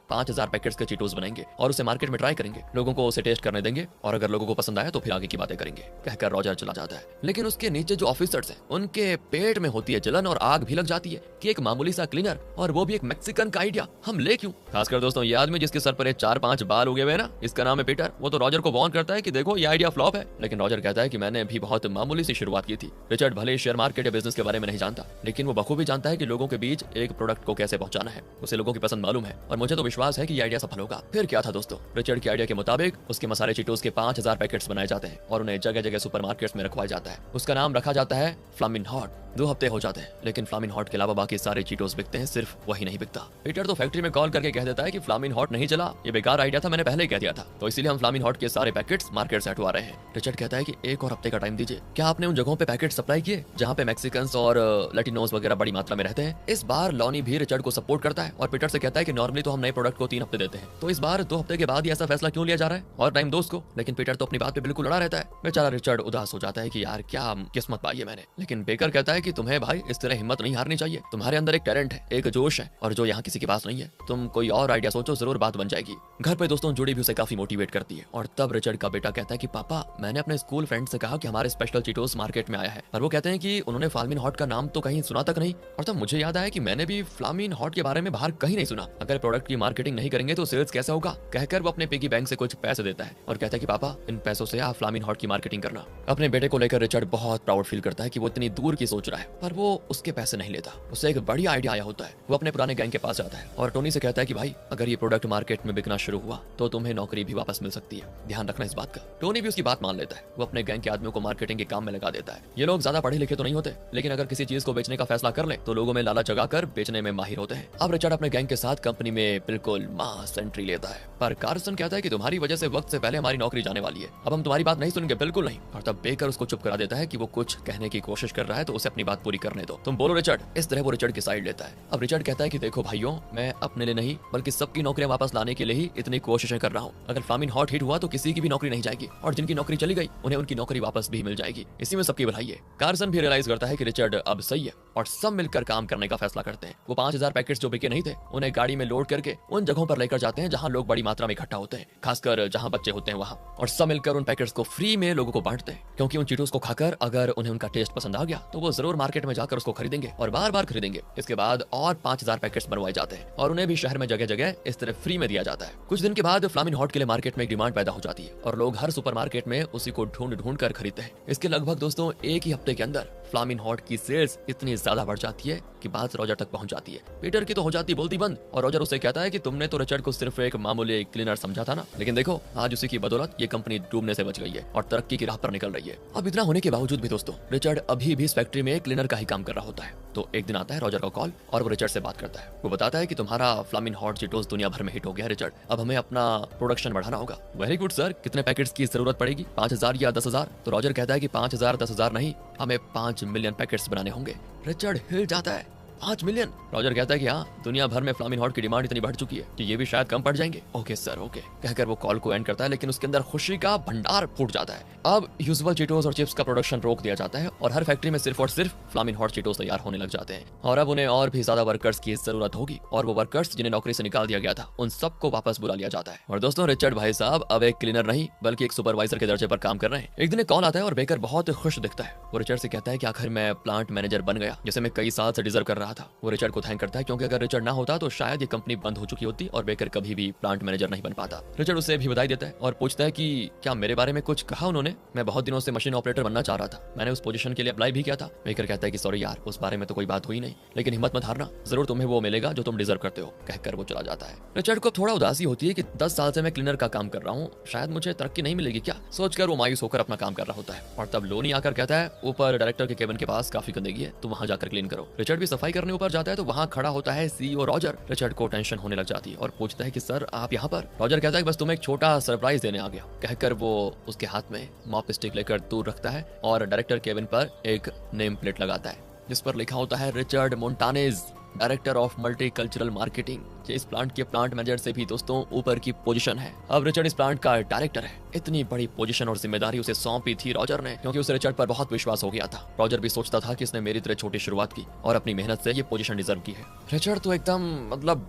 [SPEAKER 1] 5000 पैकेट्स के चिटोस बनाएंगे और उसे मार्केट में ट्राई करेंगे, लोगों को उसे टेस्ट करने देंगे और अगर लोगों को पसंद आया तो फिर आगे की बातें करेंगे, कहकर रॉजर चला जाता है। लेकिन उसके नीचे जो ऑफिसर्स हैं उनके पेट में होती है जलन और आग भी लग जाती है कि एक मामूली सा क्लीनर और वो भी एक मैक्सिकन का आइडिया हम ले क्यों। खासकर दोस्तों ये आदमी जिसके सर पर 4-5 बाल उगे हुए हैं ना, इसका नाम है पीटर। वो तो रॉजर को वार्न करता है कि देखो ये आइडिया फ्लॉप है, लेकिन रॉजर कहता है कि मैंने भी बहुत मामूली सी शुरुआत की थी। रिचर्ड भले ही शेयर मार्केट या बिजनेस के बारे में नहीं जानता, लेकिन वो बखूबी जानता है कि लोगों के बीच एक प्रोडक्ट को कैसे पहुंचाना है, उसे लोगों की पसंद मालूम है और मुझे तो विश्वास है कि ये आइडिया सफल होगा। फिर क्या था दोस्तों, रिचर्ड के आइडिया के मुताबिक उसके मसाले चिटोस के 5000 पैकेट्स बनाए जाते हैं और उन्हें जगह जगह सुपरमार्केट्स में रखवाया जाता है। उसका नाम रखा जाता है फ्लामिन हॉट। 2 हफ्ते हो जाते हैं लेकिन फ्लामिन हॉट के अलावा बाकी सारे चीटोस बिकते हैं, सिर्फ वही नहीं बिकता। पीटर तो फैक्ट्री में कॉल करके कह देता है कि फ्लामिन हॉट नहीं चला, ये बेकार आइडिया था, मैंने पहले ही कह दिया था, तो इसीलिए हम फ्लामिन हॉट के सारे पैकेट्स मार्केट से हटवा रहे हैं। रिचर्ड कहता है कि 1 और हफ्ते का टाइम दीजिए, क्या आपने उन जगहों पे पैकेट सप्लाई किए जहाँ पे मैक्सिकन्स और लैटिनोस वगैरह बड़ी मात्रा में रहते हैं। इस बार लॉनी भी रिचर्ड को सपोर्ट करता है और पीटर से कहता है कि नॉर्मली तो हम नए प्रोडक्ट को 3 हफ्ते देते हैं, तो इस बार 2 हफ्ते के बाद ही ऐसा फैसला क्यों लिया जा रहा है और टाइम दो उसको। लेकिन पीटर तो अपनी बात पे बिल्कुल लड़ा रहता है। बेचारा रिचर्ड उदास हो जाता है कि यार क्या किस्मत पाई है मैंने। लेकिन बेकर कहता है कि तुम्हें भाई इस तरह हिम्मत नहीं हारनी चाहिए, तुम्हारे अंदर एक टैलेंट है, एक जोश है और जो यहाँ किसी के पास नहीं है। तुम कोई और आइडिया सोचो, जरूर बात बन जाएगी। घर पे दोस्तों जुड़ी भी उसे काफी मोटिवेट करती है और तब रिचर्ड का बेटा कहता है कि पापा, मैंने अपने स्कूल फ्रेंड से कहा कि हमारे स्पेशल चीटोस मार्केट में आया है और वो कहते हैं कि उन्होंने फ्लामिन हॉट का नाम तो कहीं सुना तक नहीं। और तब मुझे याद आया कि मैंने भी फ्लामिन हॉट के बारे में बाहर कहीं नहीं सुना। अगर प्रोडक्ट की मार्केटिंग नहीं करेंगे तो सेल्स कैसे होगा, कहकर वो अपने पिगी बैंक से कुछ पैसे देता है और कहता है कि पापा, इन पैसों से आप फ्लामिन हॉट की मार्केटिंग करना। अपने बेटे को लेकर रिचर्ड बहुत प्राउड फील करता है कि वो इतनी दूर की सोच रहा है, पर वो उसके पैसे नहीं लेता। उसे एक बढ़िया आइडिया आया होता है। वो अपने पुराने गैंग के पास जाता है और टोनी से कहता है कि भाई, अगर ये प्रोडक्ट मार्केट में बिकना शुरू हुआ तो तुम्हें नौकरी भी वापस मिल सकती है, ध्यान रखना इस बात का। टोनी भी उसकी बात मान लेता है। वो अपने गैंग के आदमियों को मार्केटिंग के काम में लगा देता है। ये लोग ज्यादा पढ़े लिखे तो नहीं होते, लेकिन अगर किसी चीज को बेचने का फैसला कर ले तो लोगों में लालच जगाकर बेचने में माहिर होते हैं। अब रिचर्ड अपने गैंग के साथ कंपनी में बिल्कुल मास एंट्री लेता है, पर कार्सन कहता है कि तुम्हारी वजह से वक्त से पहले हमारी नौकरी जाने वाली है, अब हम तुम्हारी बात नहीं सुनेंगे, बिल्कुल नहीं। और तब बेकर उसको चुप करा देता है कि वो कुछ कहने की कोशिश कर रहा है तो उसे अपनी बात पूरी करने दो, तुम बोलो रिचर्ड। इस तरह वो रिचर्ड की साइड लेता है। अब रिचर्ड कहता है कि देखो भाइयों, मैं अपने लिए नहीं बल्कि सबकी नौकरियां वापस लाने के लिए ही इतनी कोशिशें कर रहा हूँ। अगर फ्लामिन हॉट हिट हुआ तो किसी की भी नौकरी नहीं जाएगी और जिनकी नौकरी चली गई उन्हें उनकी नौकरी वापस भी मिल जाएगी, इसी में सबकी भलाई है। कार्सन भी रियलाइज करता है कि रिचर्ड अब सही है और सब मिलकर काम करने का फैसला करते हैं। वो 5000 पैकेट्स जो बिके नहीं थे उन्हें गाड़ी में लोड करके उन जगहों पर लेकर जाते हैं जहां लोग बड़ी मात्रा में इकट्ठा होते हैं, खासकर जहां बच्चे होते हैं वहां, और सब मिलकर उन पैकेट्स को फ्री में लोगों को बांटते हैं, क्योंकि उन चीटोस को खाकर अगर उन्हें उनका टेस्ट पसंद आ गया तो वो जरूर मार्केट में जाकर उसको खरीदेंगे और बार बार खरीदेंगे। इसके बाद और 5000 पैकेट्स बनवाए जाते हैं और उन्हें भी शहर में जगह जगह इस तरह फ्री में दिया जाता है। कुछ दिन के बाद फ्लामिन हॉट के लिए मार्केट में एक डिमांड पैदा हो जाती है और लोग हर सुपरमार्केट में उसी को ढूंढ ढूंढ कर खरीदते हैं। इसके लगभग दोस्तों 1 ही हफ्ते के अंदर फ्लामिन हॉट की सेल्स इतनी ज्यादा बढ़ जाती है कि बात रॉजर तक पहुंच जाती है। पीटर की तो हो जाती बोलती बंद और रॉजर उससे कहता है कि तुमने तो रिचर्ड को सिर्फ एक मामूली क्लीनर समझा था ना, लेकिन देखो आज उसी की बदौलत ये कंपनी डूबने से बच गई है और तरक्की की राह पर निकल रही है। अब इतना होने के बावजूद भी दोस्तों रिचर्ड अभी भी इस फैक्ट्री में क्लीनर का ही काम कर रहा होता है। तो एक दिन आता है रॉजर का कॉल और वो रिचर्ड से बात करता है। वो बताता है कि तुम्हारा फ्लामिन हॉट चीटोस दुनिया भर में हिट हो गया रिचर्ड, अब हमें अपना प्रोडक्शन बढ़ाना होगा। वेरी गुड सर, कितने पैकेट्स की जरूरत पड़ेगी, 5000 या 10,000? तो रॉजर कहता है कि 5000 10,000 नहीं, हमें 5 मिलियन पैकेट्स बनाने होंगे। रिचर्ड हिल जाता है, 5 मिलियन? रॉजर कहता है कि हाँ, दुनिया भर में फ्लामिन हॉट की डिमांड इतनी बढ़ चुकी है कि ये भी शायद कम पड़ जाएंगे। ओके सर, ओके, कहकर वो कॉल को एंड करता है, लेकिन उसके अंदर खुशी का भंडार फूट जाता है। अब यूजुअल चीटोस और चिप्स का प्रोडक्शन रोक दिया जाता है और हर फैक्ट्री में सिर्फ और सिर्फ फ्लामिन हॉट चीटोस तैयार होने लग जाते हैं और अब उन्हें और भी ज्यादा वर्कर्स की जरूरत होगी और वो वर्कर्स जिन्हें नौकरी से निकाल दिया गया था उन सबको वापस बुला लिया जाता है। और दोस्तों रिचर्ड भाई साहब अब एक क्लीनर नहीं बल्कि एक सुपरवाइजर के दर्जे पर काम कर रहे हैं। एक दिन कॉल आता है और बेकर बहुत खुश दिखता है। वो रिचर्ड से कहता है कि आखिर मैं प्लांट मैनेजर बन गया, जिसे मैं कई साल से डिजर्व कर रहा रहा था। वो रिचर्ड को थैंक करता है क्योंकि अगर रिचर्ड ना होता तो शायद ये कंपनी बंद हो चुकी होती और बेकर कभी भी प्लांट मैनेजर नहीं बन पाता। रिचर्ड उसे भी बधाई देता है और पूछता है कि क्या मेरे बारे में कुछ कहा उन्होंने? मैं बहुत दिनों से मशीन ऑपरेटर बनना चाह रहा था, मैंने उस पोजीशन के लिए अप्लाई भी किया था। बेकर कहता है कि सॉरी यार, उस बारे में तो कोई बात हुई नहीं, लेकिन हिम्मत मत हारना, जरूर तुम्हें वो मिलेगा जो तुम डिजर्व करते हो, कहकर वो चला जाता है। रिचर्ड को थोड़ा उदासी होती है कि 10 साल से मैं क्लीनर का काम कर रहा हूँ, शायद मुझे तरक्की नहीं मिलेगी क्या, सोचकर वो मायूस होकर अपना काम कर रहा होता है। और तब लोनी आकर कहता है ऊपर डायरेक्टर के केबिन के पास काफी गंदगी है, तुम वहां जाकर क्लीन करो। रिचर्ड भी सफाई करने ऊपर जाता है तो वहां खड़ा होता है सीईओ रॉजर। रिचर्ड को टेंशन होने लग जाती है और पूछता है कि सर आप यहाँ पर? रॉजर कहता है बस तुम्हें एक छोटा सरप्राइज देने आ गया, कहकर वो उसके हाथ में मॉप स्टिक लेकर दूर रखता है और डायरेक्टर केबिन पर एक नेम प्लेट लगाता है जिस पर लिखा होता है Richard Montanez, director of multicultural marketing. ये इस प्लांट के प्लांट मैनेजर से भी दोस्तों ऊपर की पोजीशन है। अब रिचर्ड इस प्लांट का डायरेक्टर है। इतनी बड़ी पोजीशन और जिम्मेदारी उसे सौंपी थी रॉजर ने क्योंकि उसे रिचर्ड पर बहुत विश्वास हो गया था। रॉजर भी सोचता था कि इसने मेरी तरह छोटी शुरुआत की और अपनी मेहनत से ये पोजीशन डिजर्व की है। रिचर्ड तो एकदम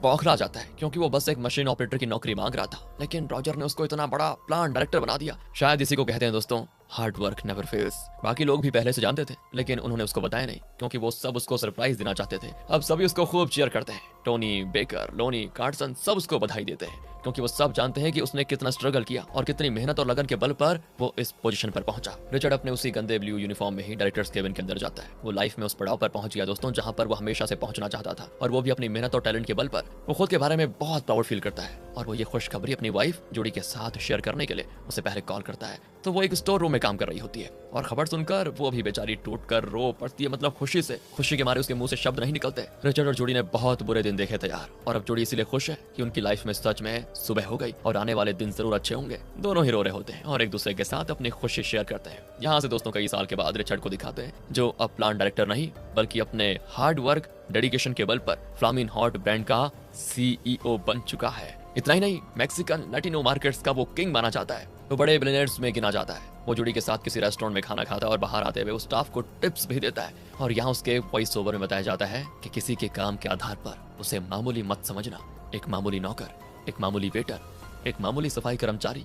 [SPEAKER 1] बौखला जाता है क्योंकि वो बस एक मशीन ऑपरेटर की नौकरी मांग रहा था, लेकिन रॉजर ने उसको इतना बड़ा प्लांट डायरेक्टर बना दिया। शायद इसी को कहते हैं दोस्तों हार्ड वर्क नेवर फेल्स। बाकी लोग भी पहले से जानते थे लेकिन उन्होंने उसको बताया नहीं क्योंकि वो सब उसको सरप्राइज देना चाहते थे। अब सभी उसको खूब चीयर करते हैं। टोनी, बेकर, लोनी, कार्सन सब उसको बधाई देते हैं क्योंकि वो सब जानते हैं कि उसने कितना स्ट्रगल किया और कितनी मेहनत और लगन के बल पर वो इस पोजीशन पर पहुंचा। रिचर्ड अपने उसी गंदे ब्लू यूनिफॉर्म में ही डायरेक्टर्स केबिन के अंदर जाता है। वो लाइफ में उस पड़ाव पर पहुंच गया दोस्तों जहां पर वो हमेशा से पहुंचना चाहता था और वो भी अपनी मेहनत और टैलेंट के बल पर। वो खुद के बारे में बहुत प्राउड फील करता है और वो ये खुशखबरी अपनी वाइफ जूडी के साथ शेयर करने के लिए उसे पहले कॉल करता है तो वो एक स्टोर रूम में काम कर रही होती है और खबर सुनकर वो भी बेचारी टूट कर रो पड़ती है, खुशी से। खुशी के मारे उसके मुंह से शब्द नहीं निकलते। रिचर्ड और जूडी ने बहुत बुरे दिन देखे थे यार, और अब जूडी इसीलिए खुश है कि उनकी लाइफ में सच में सुबह हो गई और आने वाले दिन जरूर अच्छे होंगे। दोनों ही रो रहे होते हैं और एक दूसरे के साथ अपनी खुशी शेयर करते हैं। यहाँ से दोस्तों कई साल के बाद रिचर्ड को दिखाते हैं जो अब प्लांट डायरेक्टर नहीं बल्कि अपने हार्ड वर्क डेडिकेशन के बल पर फ्लामिन हॉट ब्रांड का सीईओ बन चुका है। इतना ही नहीं, मैक्सिकन लैटिनो मार्केट्स का वो किंग माना जाता है। वो बड़े बिलियनर्स में गिना जाता है। वो जूडी के साथ किसी रेस्टोरेंट में खाना खाता है और बाहर आते हुए उस स्टाफ को टिप्स भी देता है। और यहाँ उसके वॉइस ओवर में बताया जाता है कि किसी के काम के आधार पर उसे मामूली मत समझना। एक मामूली नौकर, एक मामूली वेटर, एक मामूली सफाई कर्मचारी,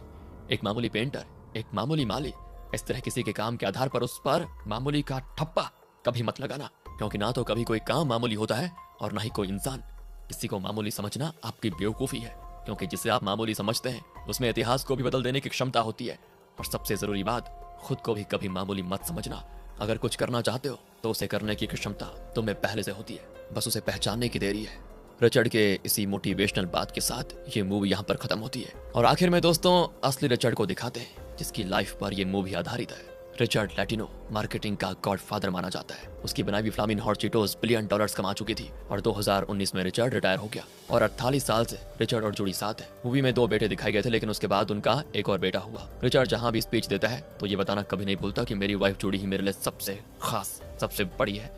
[SPEAKER 1] एक मामूली पेंटर, एक मामूली माली, इस तरह किसी के काम के आधार पर उस पर मामूली का ठप्पा कभी मत लगाना क्योंकि ना तो कभी कोई काम मामूली होता है और ना ही कोई इंसान। किसी को मामूली समझना आपकी बेवकूफी है क्योंकि जिसे आप मामूली समझते हैं उसमें इतिहास को भी बदल देने की क्षमता होती है। और सबसे जरूरी बात, खुद को भी कभी मामूली मत समझना। अगर कुछ करना चाहते हो तो उसे करने की क्षमता तुम्हें पहले से होती है, बस उसे पहचानने की देरी है। रिचर्ड के इसी मोटिवेशनल बात के साथ ये मूवी यहाँ पर खत्म होती है और आखिर में दोस्तों असली रिचर्ड को दिखाते हैं जिसकी लाइफ पर ये मूवी आधारित है। रिचर्ड लैटिनो मार्केटिंग का गॉडफादर माना जाता है। उसकी बनाई हुई फ्लामिन हॉट चीटोस $1 बिलियन कमा चुकी थी और 2019 में रिचर्ड रिटायर हो गया और 48 साल से रिचर्ड और जूडी साथ है। मूवी में 2 बेटे दिखाए गए थे लेकिन उसके बाद उनका एक और बेटा हुआ। रिचर्ड जहां भी स्पीच देता है तो ये बताना कभी नहीं भूलता कि मेरी वाइफ जूडी ही मेरे लिए सबसे खास, सबसे बड़ी है,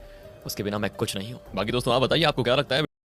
[SPEAKER 1] उसके बिना मैं कुछ नहीं हूँ। बाकी दोस्तों आप बताइए आपको क्या लगता है।